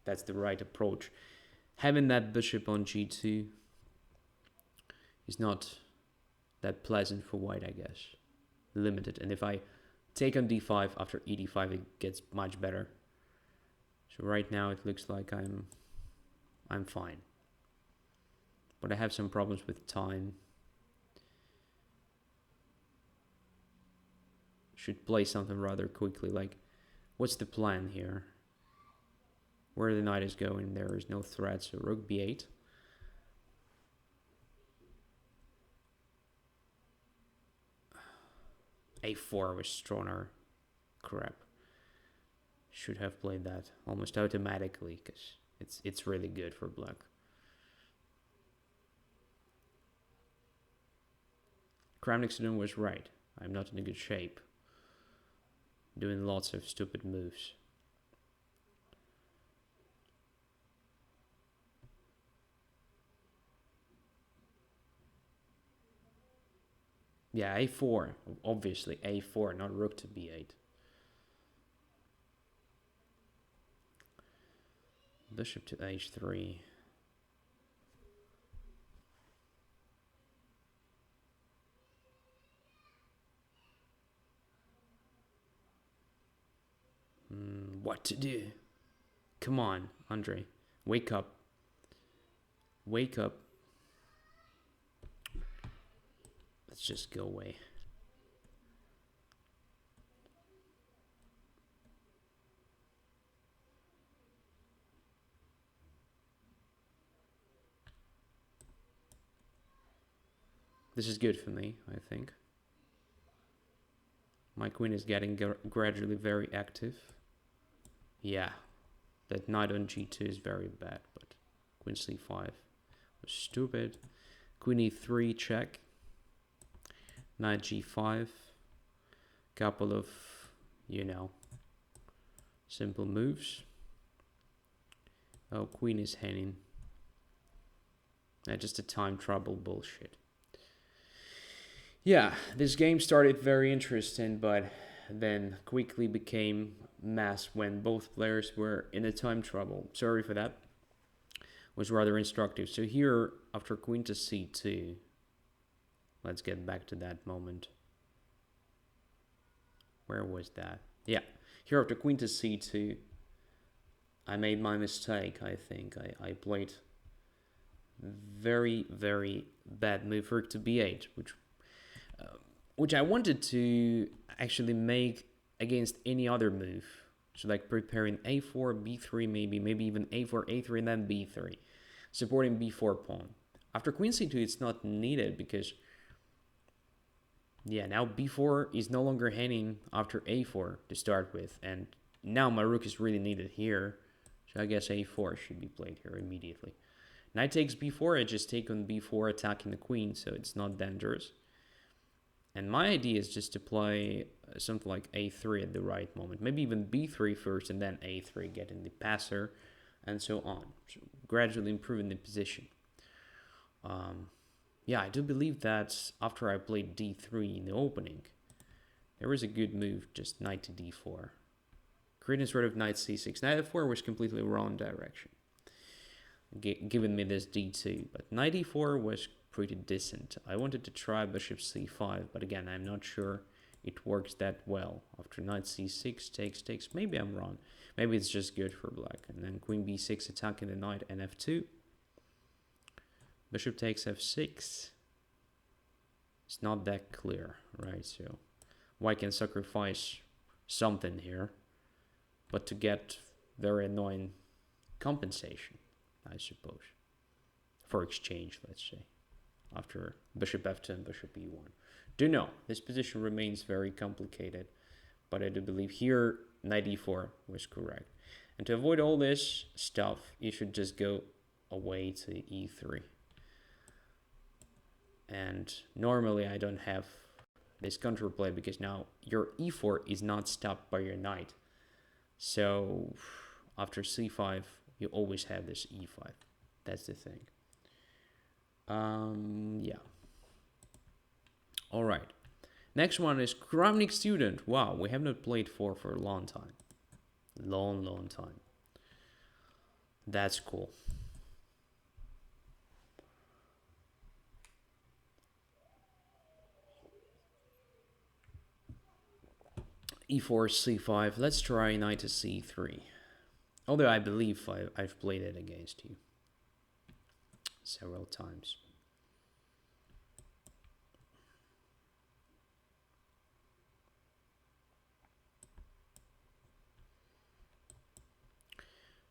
that's the right approach. Having that bishop on g2 is not that pleasant for white, I guess. Limited. And if I take on d5 after e5, it gets much better. So right now it looks like I'm fine. But I have some problems with time. Should play something rather quickly. Like, what's the plan here? Where the knight is going, there is no threat. So rook b8. a4 was stronger. Crap. Should have played that almost automatically, because it's really good for black. Kramnik was right. I'm not in a good shape. Doing lots of stupid moves. Yeah, a4. Obviously, a4, not rook to b8. Bishop to h3. What to do? Come on, Andrey. Wake up. Wake up. Let's just go away. This is good for me, I think. My queen is getting gradually very active. Yeah, that knight on g2 is very bad, but queen c5 was stupid. Queen e3 check. Knight g5. Couple of, simple moves. Oh, queen is hanging. Just a time trouble bullshit. Yeah, this game started very interesting, but then quickly became mess when both players were in a time trouble. Sorry for that. Was rather instructive. So here, after queen to c2, let's get back to that moment. Where was that? Yeah, here after queen to c2, I made my mistake, I think. I played very, very bad move rook to b8, which I wanted to actually make against any other move. So like preparing a4, b3 maybe even a4, a3, and then b3. Supporting b4 pawn. After queen c2, it's not needed because, yeah, now b4 is no longer hanging after a4 to start with. And now my rook is really needed here. So I guess a4 should be played here immediately. Knight takes b4, I just take on b4 attacking the queen, so it's not dangerous. And my idea is just to play something like a3 at the right moment. Maybe even b3 first and then a3, getting the passer and so on. So gradually improving the position. Yeah, I do believe that after I played d3 in the opening, there was a good move, just knight to d4. Creating sort of knight c6. Knight f4 was completely wrong direction, giving me this d2. But knight e4 was pretty decent. I wanted to try bishop c5, but again, I'm not sure it works that well. After knight c6, takes. Maybe I'm wrong. Maybe it's just good for black. And then queen b6 attacking the knight and f2. Bishop takes f6. It's not that clear, right? So white can sacrifice something here, but to get very annoying compensation, I suppose, for exchange, let's say, after bishop f2 and bishop e1. Do know, this position remains very complicated, but I do believe here knight e4 was correct. And to avoid all this stuff, you should just go away to e3. And normally I don't have this counterplay because now your e4 is not stopped by your knight. So after c5, you always have this e5. That's the thing. Yeah. All right. Next one is Kramnik Student. Wow, we have not played for a long time. Long time. That's cool. e4, c5. Let's try knight to c3. Although I believe I've played it against you several times.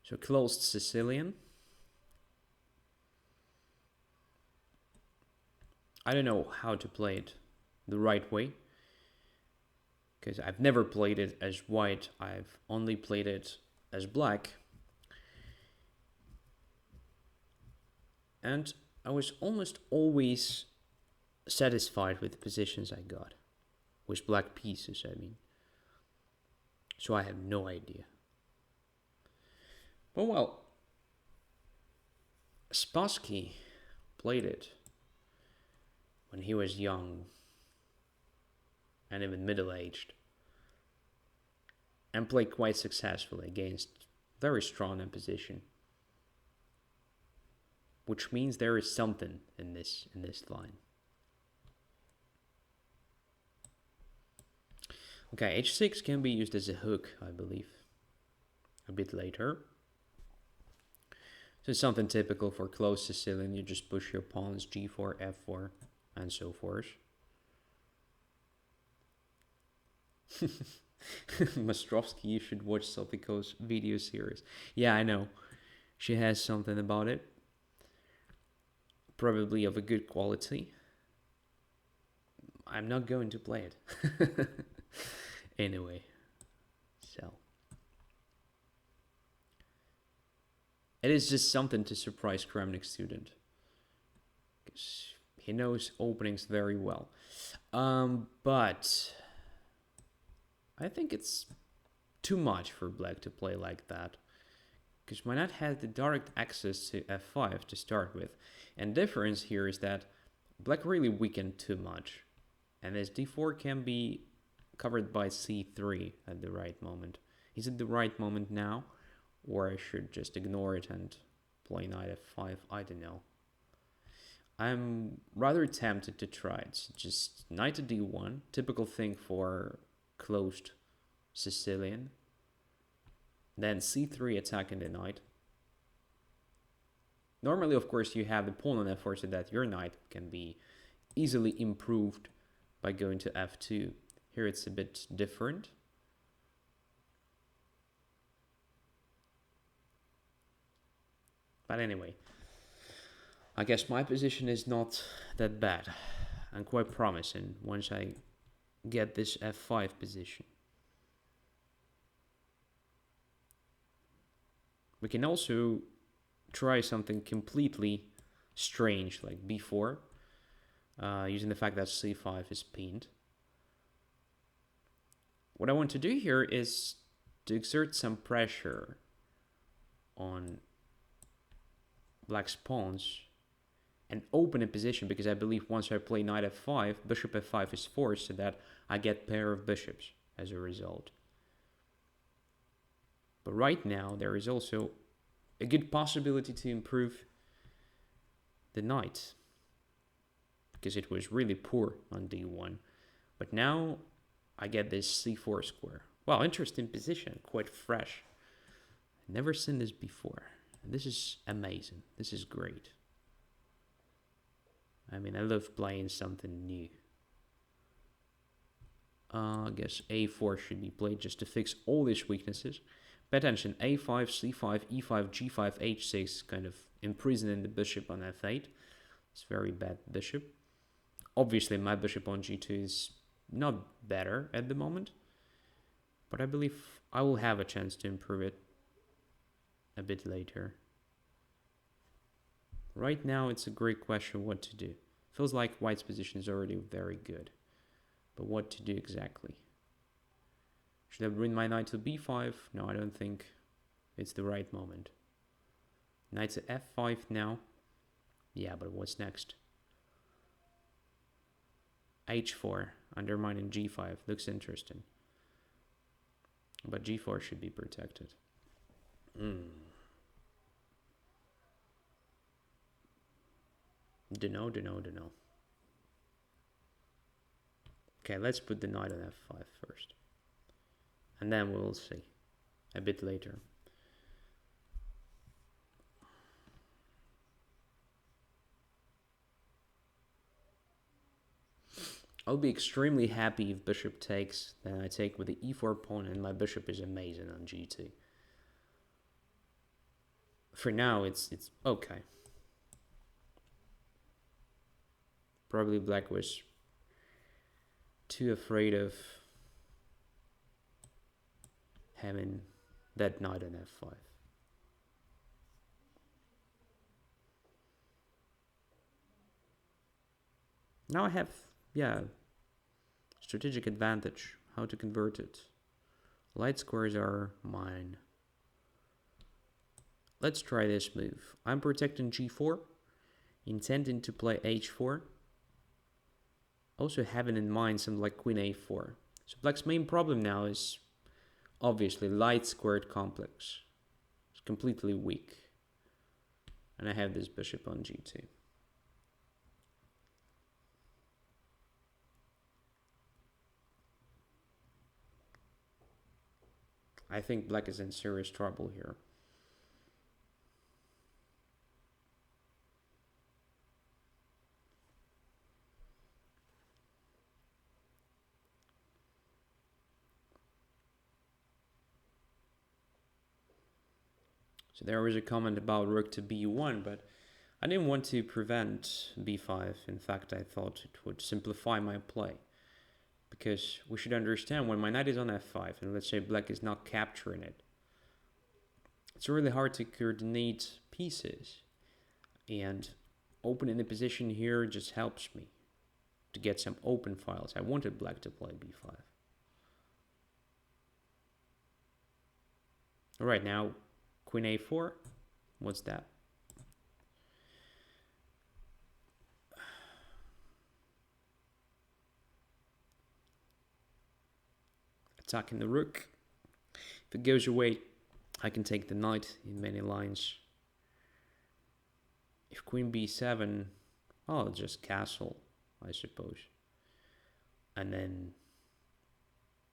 So closed Sicilian. I don't know how to play it the right way, because I've never played it as white. I've only played it as black. And I was almost always satisfied with the positions I got. With black pieces, I mean. So I have no idea. But well, Spassky played it when he was young and even middle-aged, and played quite successfully against very strong opposition, which means there is something in this line. Okay, h6 can be used as a hook, I believe, a bit later. So it's something typical for closed Sicilian. You just push your pawns g4, f4, and so forth. Ostrovskiy, you should watch Sofiko's video series. Yeah, I know. She has something about it. Probably of a good quality. I'm not going to play it. Anyway, so. It is just something to surprise Kramnik Student, because he knows openings very well. But I think it's too much for black to play like that, because my knight has the direct access to f5 to start with. And difference here is that black really weakened too much, and this d4 can be covered by c3 at the right moment. Is it the right moment now? Or I should just ignore it and play knight f5, I don't know. I'm rather tempted to try it. Just knight to d1, typical thing for closed Sicilian. Then c3 attacking the knight. Normally, of course, you have the pawn on f4 so that your knight can be easily improved by going to f2. Here it's a bit different. But anyway, I guess my position is not that bad and quite promising once I get this f5 position. We can also try something completely strange like b4, using the fact that c5 is pinned. What I want to do here is to exert some pressure on black's pawns and open a position, because I believe once I play knight f5, bishop f5 is forced, so that I get pair of bishops as a result. But right now, there is also a good possibility to improve the knight, because it was really poor on d1. But now I get this c4 square. Wow, interesting position, quite fresh. Never seen this before. This is amazing. This is great. I mean, I love playing something new. I guess a4 should be played just to fix all these weaknesses. Pay attention, a5, c5, e5, g5, h6, kind of imprisoning the bishop on f8. It's very bad bishop. Obviously, my bishop on g2 is not better at the moment, but I believe I will have a chance to improve it a bit later. Right now, it's a great question what to do. Feels like white's position is already very good, but what to do exactly? Should I bring my knight to b5? No, I don't think it's the right moment. Knight to f5 now. Yeah, but what's next? h4, undermining g5. Looks interesting. But g4 should be protected. Dunno. Okay, let's put the knight on f5 first. And then we'll see a bit later. I'll be extremely happy if bishop takes, then I take with the e4 pawn, and my bishop is amazing on g2. For now, it's okay. Probably black was too afraid of having that knight on f5. Now I have, strategic advantage. How to convert it. Light squares are mine. Let's try this move. I'm protecting g4, intending to play h4. Also having in mind something like queen a4. So black's main problem now is obviously light squared complex. It's completely weak. And I have this bishop on g2. I think black is in serious trouble here. So there was a comment about rook to b1, but I didn't want to prevent b5. In fact, I thought it would simplify my play. Because we should understand, when my knight is on f5, and let's say black is not capturing it, it's really hard to coordinate pieces. And opening the position here just helps me to get some open files. I wanted black to play b5. All right, now queen a4. What's that? Attacking the rook. If it goes away, I can take the knight in many lines. If queen b7, I'll just castle, I suppose. And then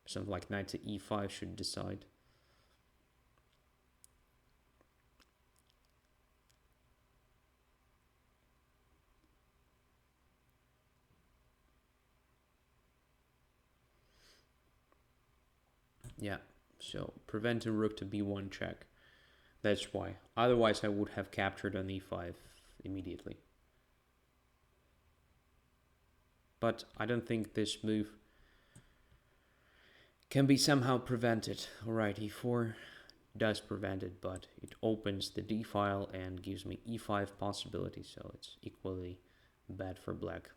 something like knight to e5 should decide. Yeah, so preventing rook to b1 check. That's why. Otherwise, I would have captured on e5 immediately. But I don't think this move can be somehow prevented. Alright, e4 does prevent it, but it opens the d file and gives me e5 possibility, so it's equally bad for black.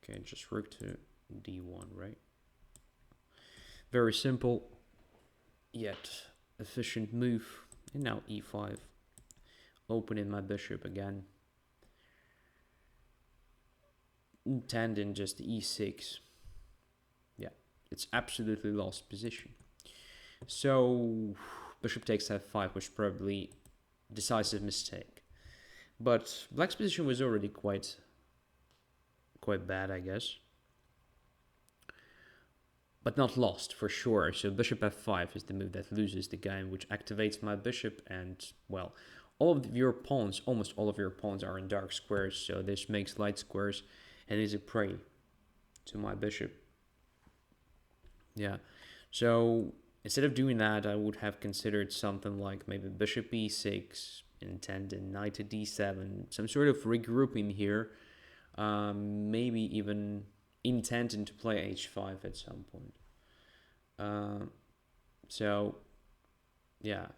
Okay, just rook to d1, right? Very simple. yet efficient move. And now e5. Opening my bishop again. Intending just e6. Yeah, it's absolutely lost position. So bishop takes f5 was probably a decisive mistake. But black's position was already quite bad, I guess. But not lost, for sure. So bishop f5 is the move that loses the game, which activates my bishop. And, well, almost all of your pawns are in dark squares. So this makes light squares and is a prey to my bishop. Yeah. So instead of doing that, I would have considered something like maybe bishop e6, intending knight to d7, some sort of regrouping here. Maybe even intending to play h5 at some point. So, yeah.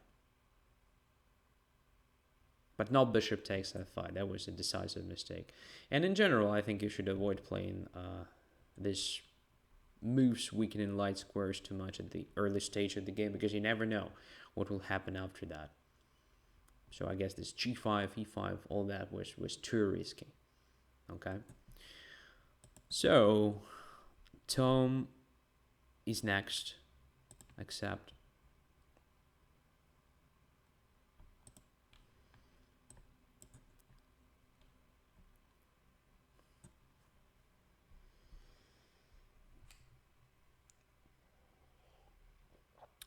But not bishop takes f5. That was a decisive mistake. And in general, I think you should avoid playing this moves weakening light squares too much at the early stage of the game, because you never know what will happen after that. So I guess this g5, e5, all that was too risky. Okay. So Tom is next. Accept.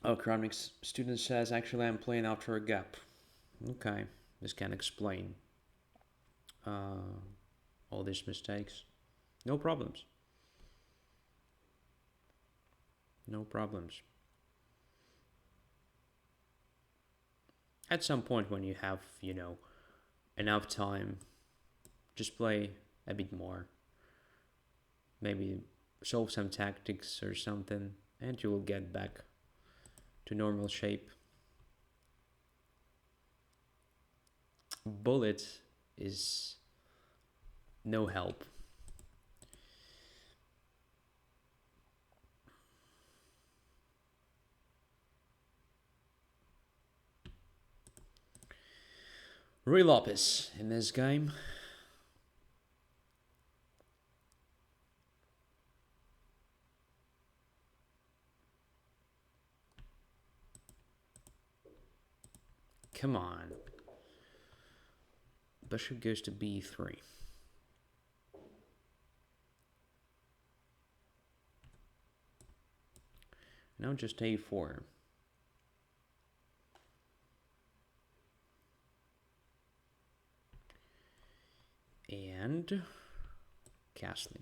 Oh, kramnik's student says, actually I'm playing after a gap. Okay, this can explain all these mistakes. No problems. No problems. At some point when you have, enough time, just play a bit more. Maybe solve some tactics or something, and you will get back to normal shape. Bullet is no help. Ruy Lopez in this game. Come on. Bishop goes to b3. Now just a4. And castling.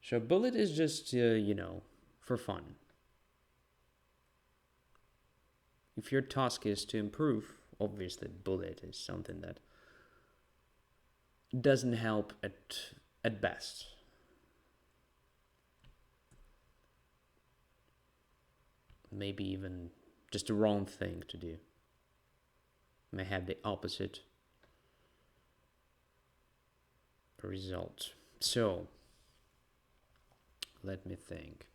So bullet is just, for fun. If your task is to improve, obviously bullet is something that doesn't help at best. Maybe even just the wrong thing to do. May have the opposite result. So, let me think.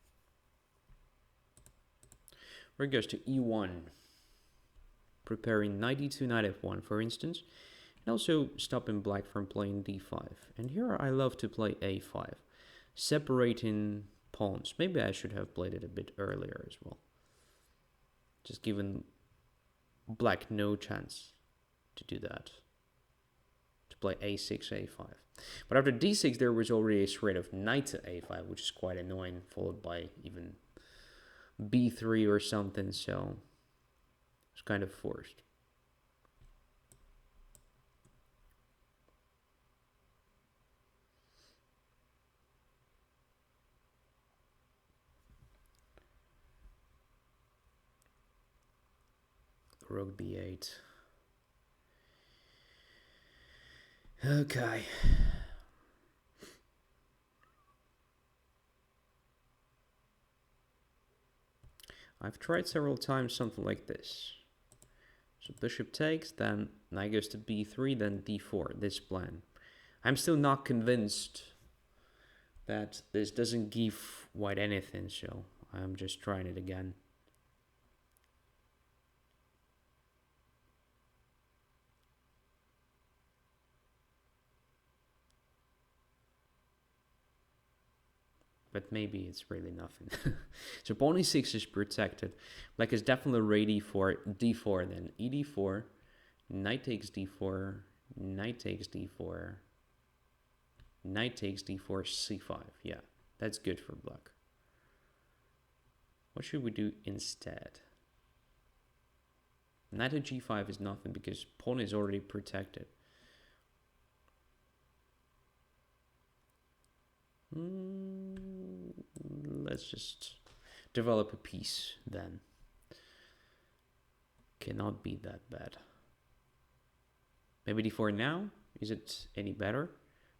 Where goes to e1, preparing knight e2, knight f1, for instance, and also stopping black from playing d5. And here I love to play a5, separating pawns. Maybe I should have played it a bit earlier as well, just giving black no chance to do that, to play a6, a5. But after d6, there was already a threat of knight to a5, which is quite annoying, followed by even b3 or something, so it's kind of forced. Rook b8. Okay. I've tried several times something like this. So bishop takes, then knight goes to b3, then d4, this plan. I'm still not convinced that this doesn't give white anything, so I'm just trying it again. But maybe it's really nothing. So pawn e6 is protected. Black is definitely ready for d4, then ed4, knight takes d4, knight takes d4, knight takes d4, c5. Yeah, that's good for black. What should we do instead? Knight to g5 is nothing because pawn is already protected. Let's just develop a piece then. Cannot be that bad. Maybe d4 now? Is it any better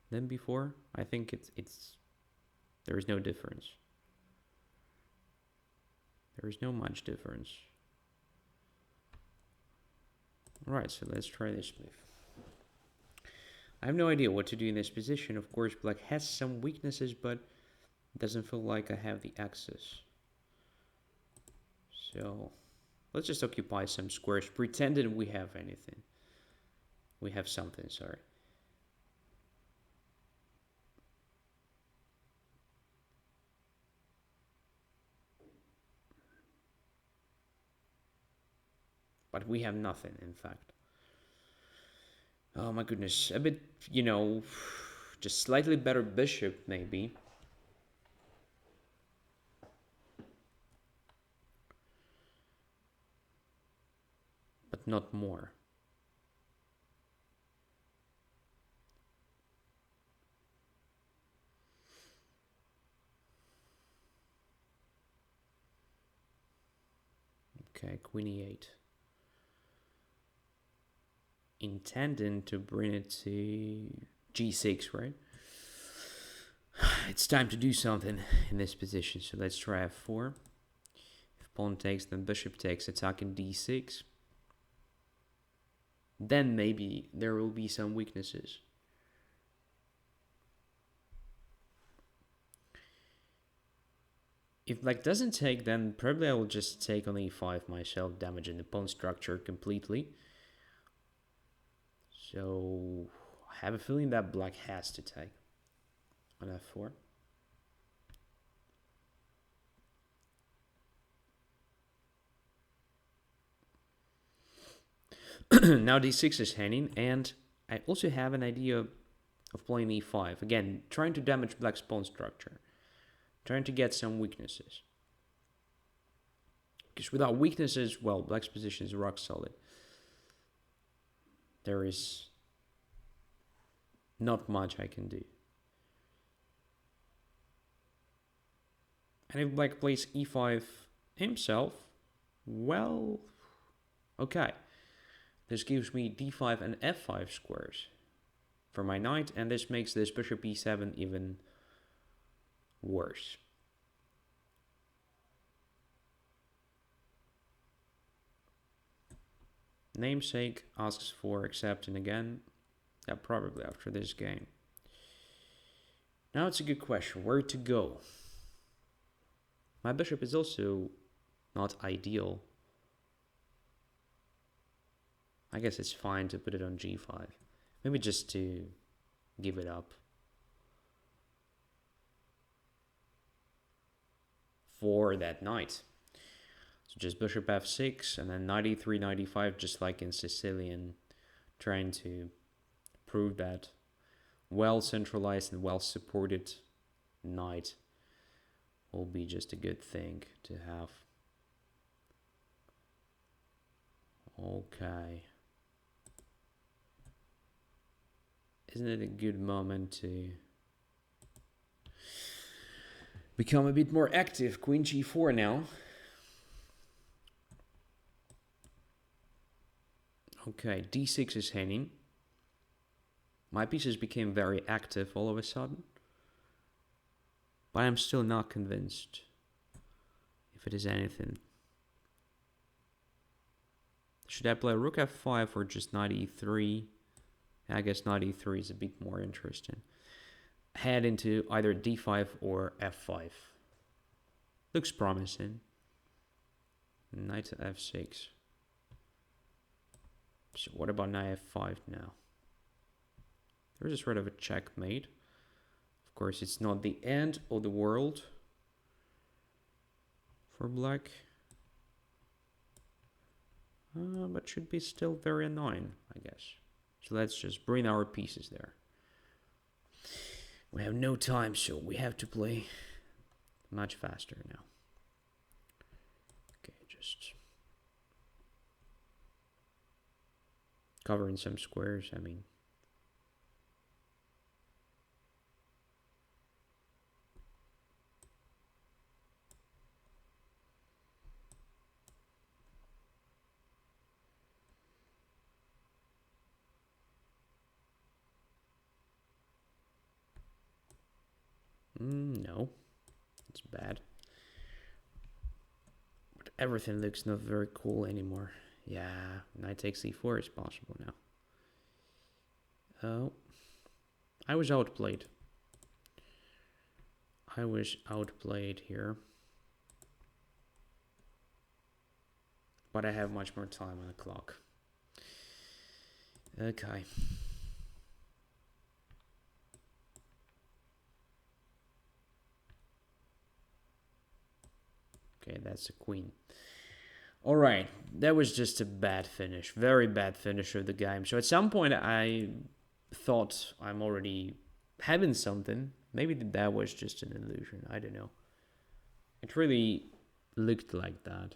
than before? I think it's there is no difference. There is no much difference. Alright, so let's try this move. I have no idea what to do in this position. Of course, black has some weaknesses, but it doesn't feel like I have the access. So let's just occupy some squares, pretending we have anything. We have something, sorry. But we have nothing, in fact. Oh my goodness, a bit, you know, just slightly better bishop, maybe. But not more. Okay, queen e8. Intending to bring it to g6, right? It's time to do something in this position, so let's try f4. If pawn takes, then bishop takes, attacking d6. Then maybe there will be some weaknesses. If black doesn't take, then probably I will just take on e5 myself, damaging the pawn structure completely. So I have a feeling that black has to take on f4. Now d6 is hanging, and I also have an idea of playing e5. Again, trying to damage black's pawn structure. Trying to get some weaknesses. Because without weaknesses, well, black's position is rock solid. There is not much I can do. And if black plays e5 himself, well, okay. This gives me d5 and f5 squares for my knight, and this makes this bishop e7 even worse. Namesake asks for accepting again. Yeah, probably after this game. Now it's a good question. Where to go? My bishop is also not ideal. I guess it's fine to put it on g5. Maybe just to give it up. For that knight. So just bishop f6 and then knight e3, knight e5, just like in Sicilian, trying to prove that well centralized and well supported knight will be just a good thing to have. Okay. Isn't it a good moment to become a bit more active? Queen g4 now. Okay, d6 is hanging. My pieces became very active all of a sudden. But I'm still not convinced if it is anything. Should I play rook f5 or just knight e3? I guess knight e3 is a bit more interesting. Head into either d5 or f5. Looks promising. Knight to f6. So what about knight f5 now? There's a sort of a checkmate. Of course, it's not the end of the world for black. But should be still very annoying, I guess. So let's just bring our pieces there. We have no time, so we have to play much faster now. Okay, just covering some squares, I mean. No, it's bad. But everything looks not very cool anymore. Yeah, knight takes e4 is possible now. Oh, I was outplayed. I was outplayed here. But I have much more time on the clock. Okay. Okay, that's a queen. All right, that was just a bad finish. Very bad finish of the game. So at some point I thought I'm already having something. Maybe that was just an illusion. I don't know. It really looked like that.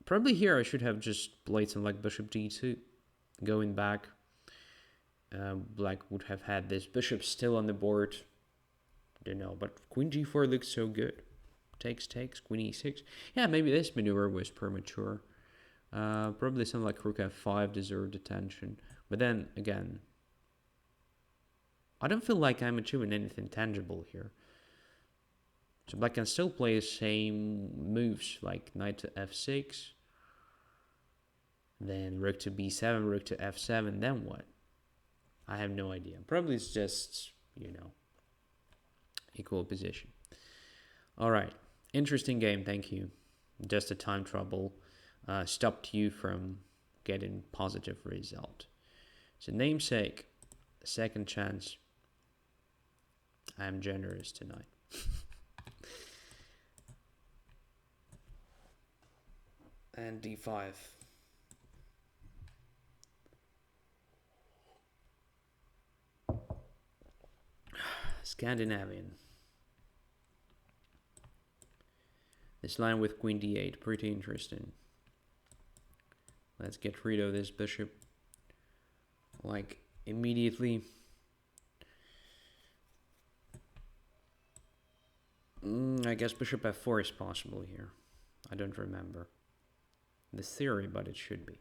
Probably here I should have just played some like bishop d2. Going back, black would have had this bishop still on the board. Don't know, but queen g4 looks so good. Takes, queen e6. Yeah, maybe this maneuver was premature. Probably something like rook f5 deserved attention. But then, again, I don't feel like I'm achieving anything tangible here. So black can still play the same moves, like knight to f6. Then rook to b7, rook to f7, then what? I have no idea. Probably it's just, you know, equal position. All right. Interesting game, thank you. Just a time trouble stopped you from getting positive result. So namesake, second chance. I am generous tonight. And d5. Scandinavian. This line with queen d8, pretty interesting. Let's get rid of this bishop, like, immediately. I guess bishop f4 is possible here. I don't remember the theory, but it should be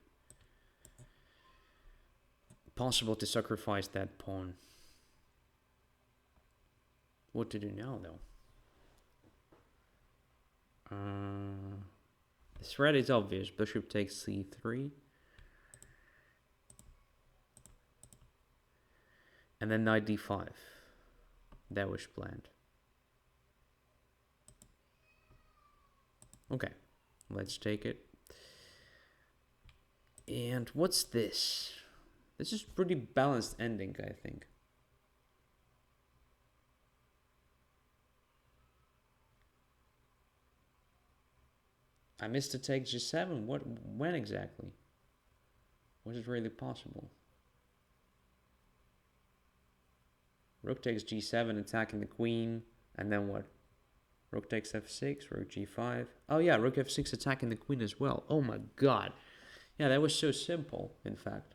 possible to sacrifice that pawn. What to do now, though? The threat is obvious. Bishop takes c3. And then knight d5. That was planned. Okay, let's take it. And what's this? This is pretty balanced ending, I think. I missed to take g7. What? When exactly? Was it really possible? Rook takes g7, attacking the queen, and then what? Rook takes f6, rook g5. Oh yeah, rook f6 attacking the queen as well. Oh my god. Yeah, that was so simple, in fact.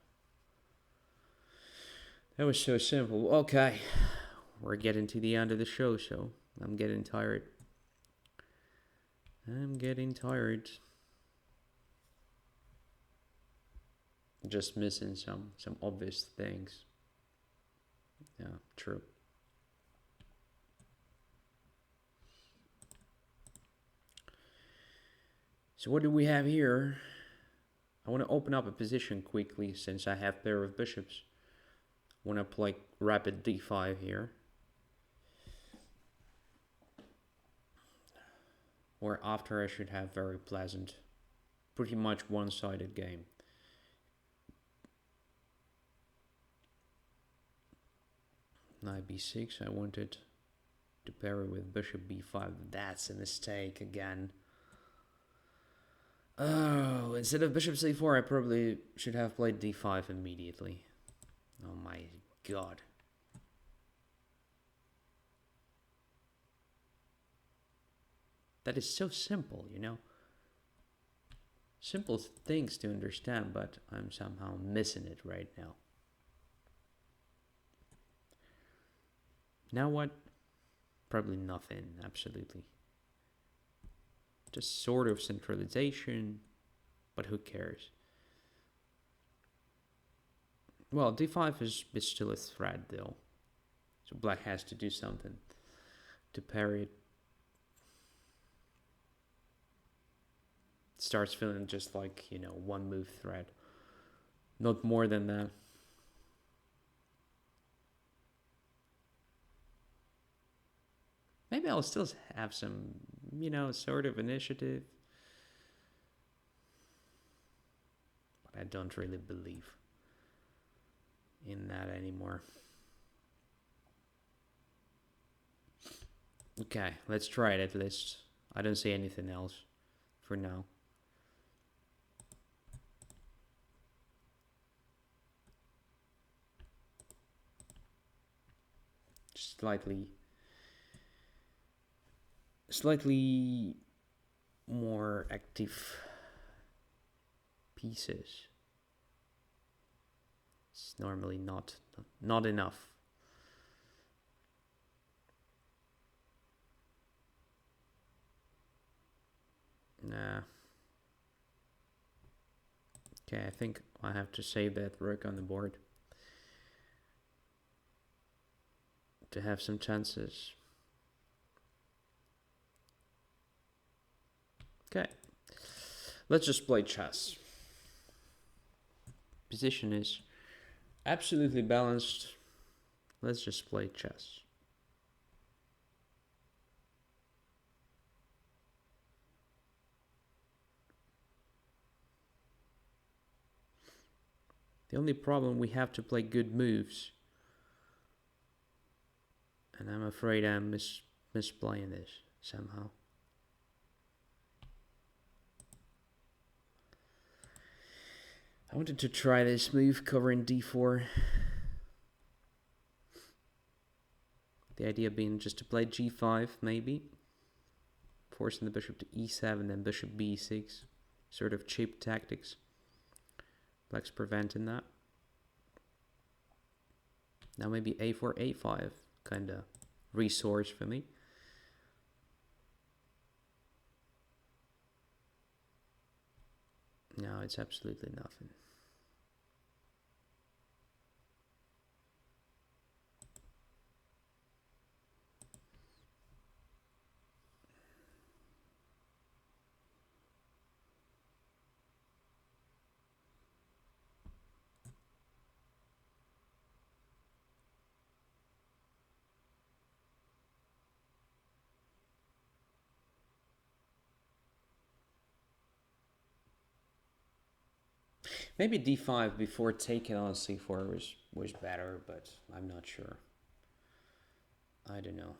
That was so simple. Okay, we're getting to the end of the show, so I'm getting tired. I'm getting tired. Just missing some obvious things. Yeah, true. So what do we have here? I want to open up a position quickly since I have pair of bishops. I want to play rapid d5 here. Or after I should have very pleasant, pretty much one-sided game. Knight b6, I wanted to pair it with bishop b5. That's a mistake again. Oh, instead of bishop c4, I probably should have played d5 immediately. Oh my god. That is so simple, you know? Simple things to understand, but I'm somehow missing it right now. Now what? Probably nothing, absolutely. Just sort of centralization, but who cares? Well, d5 is still a threat though. So black has to do something to parry it. It starts feeling just like, you know, one move threat. Not more than that. Maybe I'll still have some, you know, sort of initiative. But I don't really believe in that anymore. Okay, let's try it at least. I don't see anything else for now. Slightly more active pieces. It's normally not enough. Nah. Okay, I think I have to save that rook on the board to have some chances. Okay, let's just play chess. Position is absolutely balanced. Let's just play chess. The only problem, we have to play good moves. And I'm afraid I'm misplaying this somehow. I wanted to try this move, covering d4. The idea being just to play g5, maybe. Forcing the bishop to e7, then bishop b6. Sort of cheap tactics. Black's preventing that. Now maybe a4, a5. Kind of resource for me. No, it's absolutely nothing. Maybe d5 before taking on c4 was better, but I'm not sure. I don't know.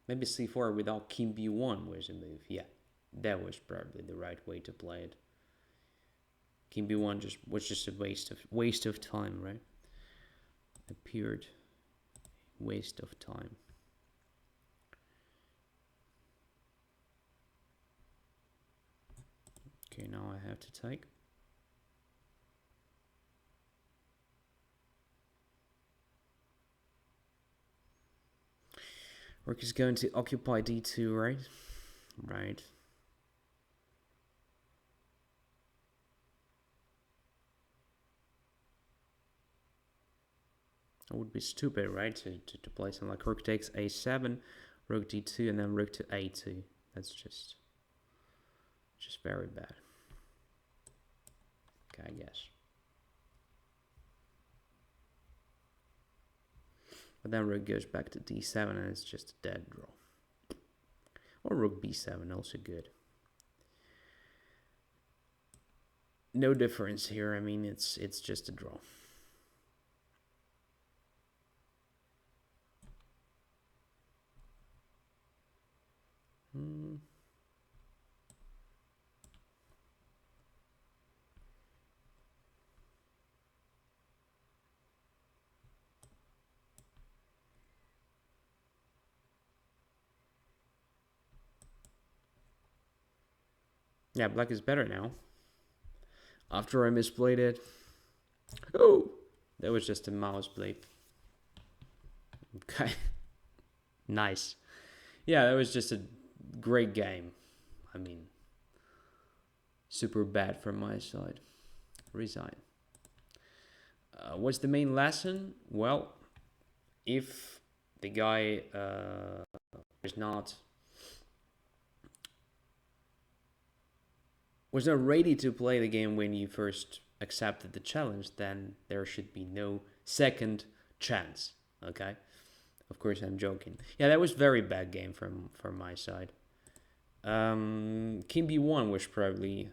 Maybe c4 without king b1 was a move. Yeah, that was probably the right way to play it. King b1 was just a waste of time, right? Appeared waste of time. Okay, now I have to take. Rook is going to occupy d2, right? Right. It would be stupid, right? To play something like rook takes a7, rook d2, and then rook to a2. That's just which is very bad. Okay, I guess. But then rook goes back to d7 and it's just a dead draw. Or rook b7, also good. No difference here. I mean, it's just a draw. Yeah, black is better now. After I misplayed it. Oh! That was just a mouse blade. Okay. Nice. Yeah, that was just a great game. I mean, super bad from my side. Resign. What's the main lesson? Well, if the guy was not ready to play the game when you first accepted the challenge, then there should be no second chance. Okay? Of course, I'm joking. Yeah, that was very bad game from my side. King b1 was probably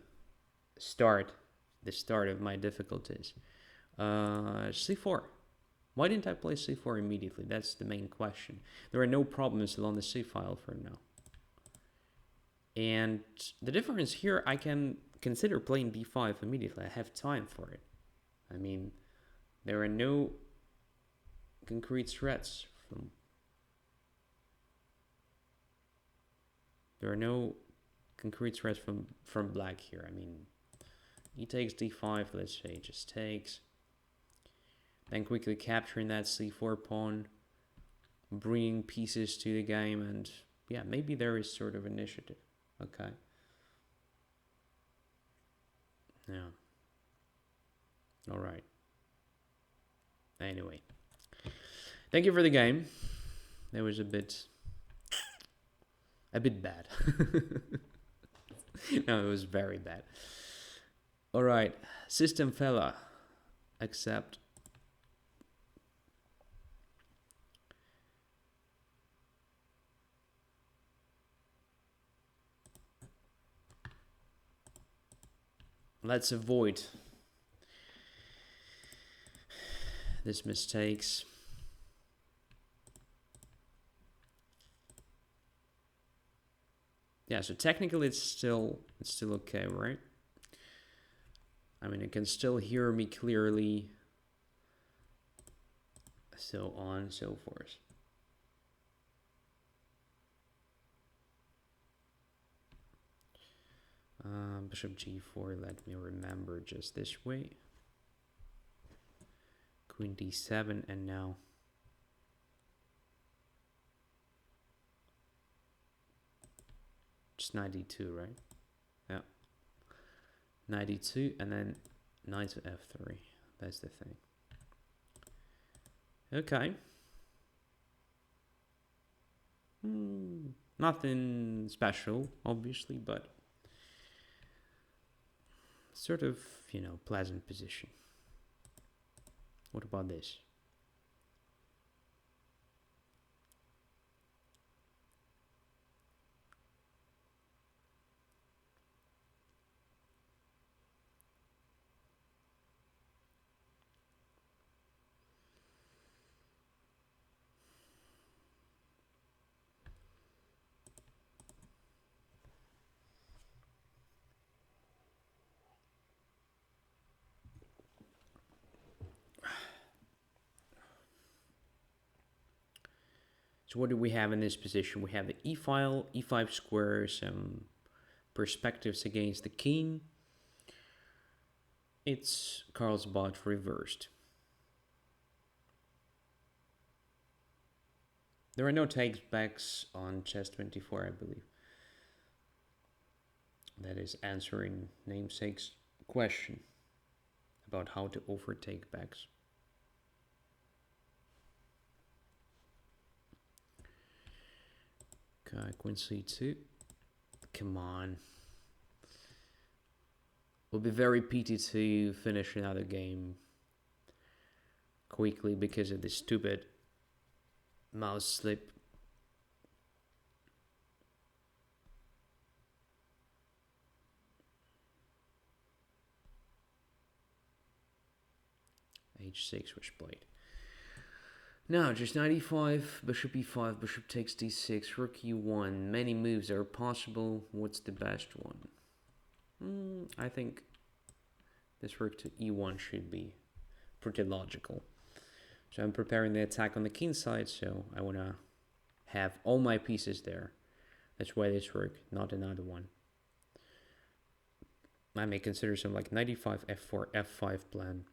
the start of my difficulties. C4. Why didn't I play c4 immediately? That's the main question. There are no problems along the c file for now. And the difference here, I can consider playing d5 immediately. I have time for it. I mean, there are no concrete threats from... There are no concrete threats from black here. I mean, he takes d5, let's say, just takes. Then quickly capturing that c4 pawn, bringing pieces to the game, and yeah, maybe there is sort of initiative. Okay. Yeah. All right. Anyway, thank you for the game. That was a bit bad. No, it was very bad. All right, system fella, accept. Let's avoid these mistakes. Yeah, so technically it's still okay, right? I mean, it can still hear me clearly, so on and so forth. Bishop g4, let me remember just this way. Queen d7, and now just knight d2, right? Yeah. Knight d2, and then knight to f3. That's the thing. Okay. Nothing special, obviously, but sort of, you know, pleasant position. What about this? So what do we have in this position? We have the e-file, e5 square, some perspectives against the king. It's Carlsbad reversed. There are no takebacks on chess 24, I believe. That is answering namesake's question about how to overtake backs. Okay, queen c2. Come on. Will be very pity to finish another game quickly because of this stupid mouse slip. H6 was played. Now, just 95, bishop e5, bishop takes d6, rook e1. Many moves are possible. What's the best one? I think this rook to e1 should be pretty logical. So I'm preparing the attack on the king side, so I want to have all my pieces there. That's why this rook, not another one. I may consider some like 95, f4, f5 plan.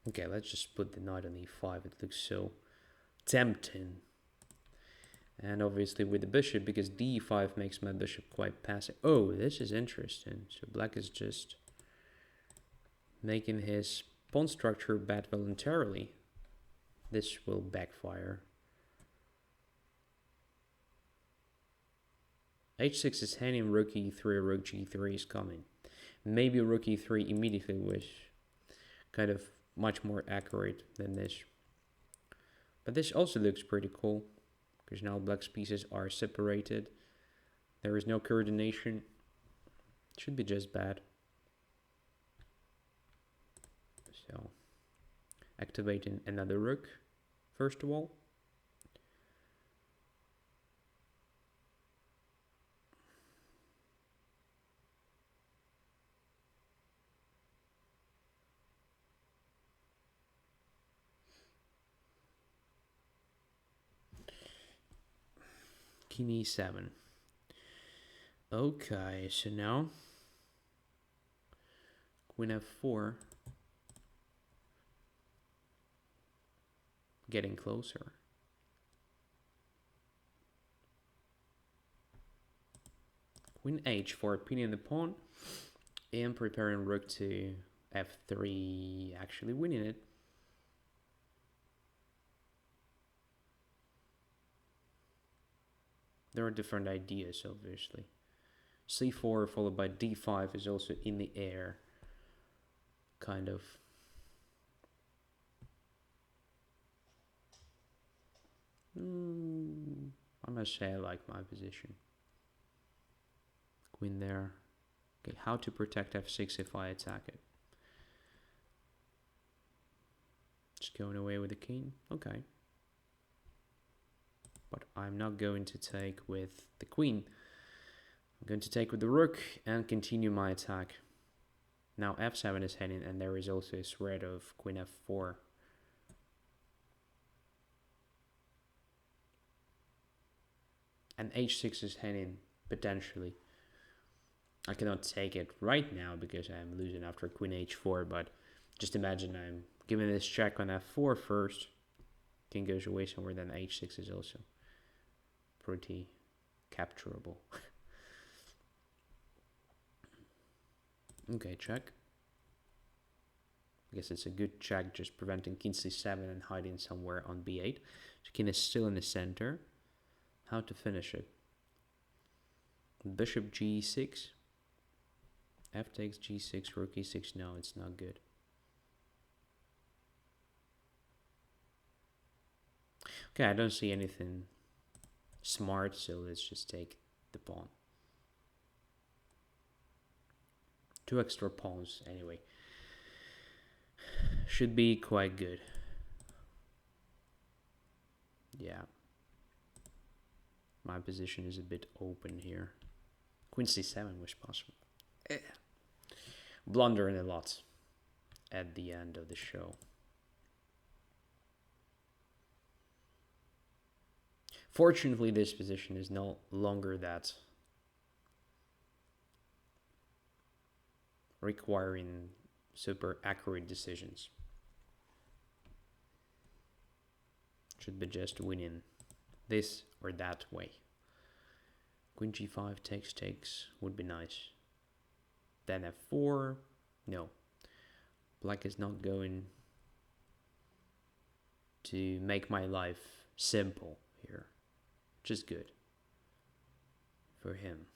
Okay, let's just put the knight on e5. It looks so tempting. And obviously with the bishop, because d5 makes my bishop quite passive. Oh, this is interesting. So black is just making his pawn structure bad voluntarily. This will backfire. h6 is handing rook e3, rook g3 is coming. Maybe rook e3 immediately was kind of much more accurate than this. But this also looks pretty cool, because now black's pieces are separated. There is no coordination. It should be just bad. So, activating another rook, first of all. King e7. Okay, so now queen f4, getting closer. Queen h4, pinning the pawn, and preparing rook to f3, actually winning it. There are different ideas, obviously. c4 followed by d5 is also in the air, kind of. I must say I like my position. Queen there. Okay, how to protect f6 if I attack it? Just going away with the king. Okay. But I'm not going to take with the queen. I'm going to take with the rook and continue my attack. Now f7 is heading, and there is also a threat of queen f4. And h6 is heading, potentially. I cannot take it right now because I'm losing after queen h4, but just imagine I'm giving this check on f4 first. King goes away somewhere, then h6 is also pretty capturable. Okay, check. I guess it's a good check, just preventing king c7 and hiding somewhere on b8. So king is still in the center. How to finish it? Bishop g6. F takes g6, rook e6. No, it's not good. Okay, I don't see anything smart, so let's just take the pawn. 2 extra pawns, anyway. Should be quite good. Yeah. My position is a bit open here. Queen c7 was possible. Blundering a lot at the end of the show. Fortunately, this position is no longer that requiring super accurate decisions. Should be just winning this or that way. Queen g5 takes would be nice. Then f4, no. Black is not going to make my life simple here, which is good for him.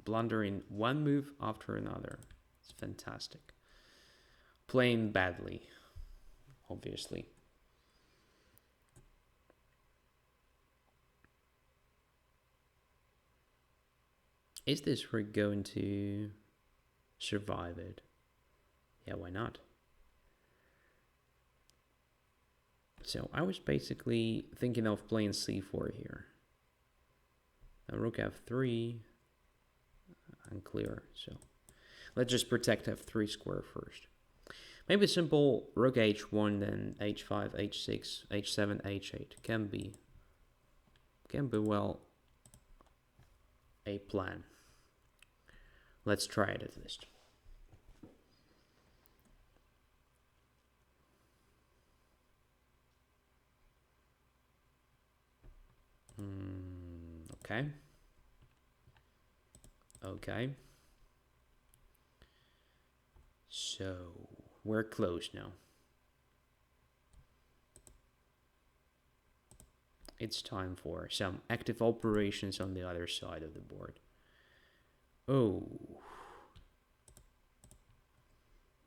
Blundering one move after another. It's fantastic. Playing badly, obviously. Is this rook going to survive it? Yeah, why not? So I was basically thinking of playing c4 here. Now rook f3, unclear. So let's just protect f3 square first. Maybe simple rook h1, then h5, h6, h7, h8 can be well a plan. Let's try it at least. Okay. Okay. So we're close now. It's time for some active operations on the other side of the board. Oh.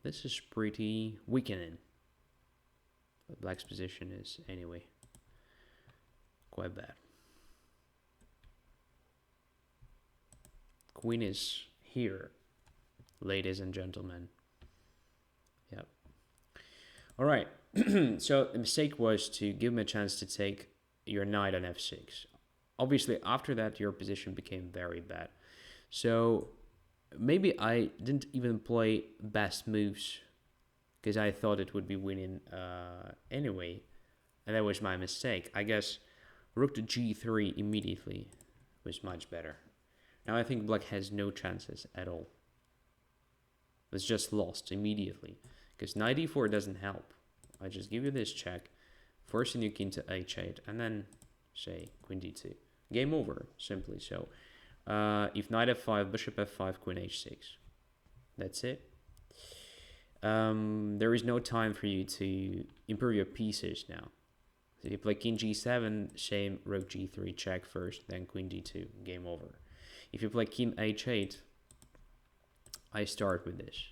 This is pretty weakening. But black's position is, anyway, quite bad. Queen is here, ladies and gentlemen. Yep. All right. So the mistake was to give him a chance to take your knight on f6. Obviously, after that, your position became very bad. So maybe I didn't even play best moves because I thought it would be winning anyway. And that was my mistake. I guess rook to g3 immediately was much better. Now I think black has no chances at all. It's just lost immediately. Because knight e4 doesn't help. I just give you this check, forcing your king to h8, and then say queen d2. Game over, simply. So if knight f5, bishop f5, queen h6. That's it. There is no time for you to improve your pieces now. So you play king g7, same rook g3, check first, then queen d2, game over. If you play king h8, I start with this.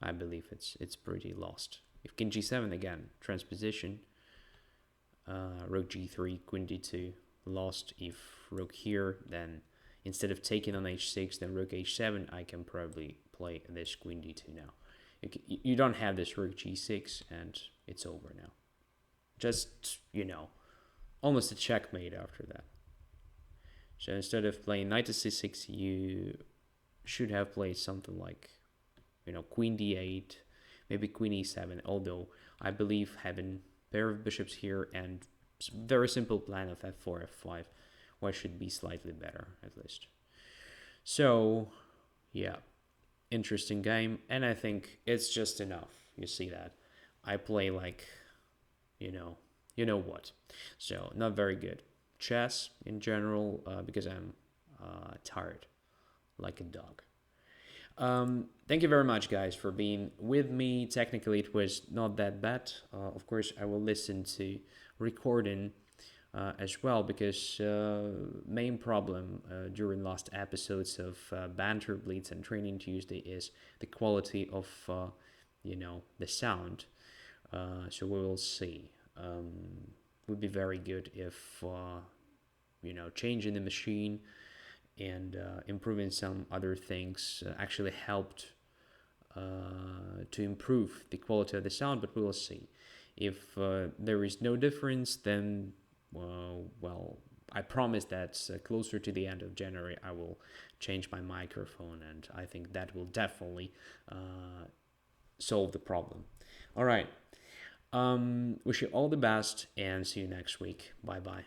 I believe it's pretty lost. If king g7 again, transposition, rook g3, queen d2, lost. If rook here, then instead of taking on h6, then rook h7, I can probably play this queen d2 now. You don't have this rook g6, and it's over now. Just, you know, almost a checkmate after that. So instead of playing knight to c6, you should have played something like, you know, queen d8, maybe queen e7, although I believe having pair of bishops here and very simple plan of f4, f5, white should be slightly better, at least. So, yeah, interesting game, and I think it's just enough. You see that. I play like, you know what. So, not very good. Chess, in general, because I'm tired, like a dog. Thank you very much, guys, for being with me. Technically, it was not that bad. Of course, I will listen to recording as well, because main problem during last episodes of Banter Blitz and Training Tuesday is the quality of, the sound. So we will see. Would be very good if, changing the machine and improving some other things actually helped to improve the quality of the sound, but we will see. If there is no difference, then, well, I promise that closer to the end of January, I will change my microphone, and I think that will definitely solve the problem. All right. Wish you all the best, and see you next week. Bye-bye.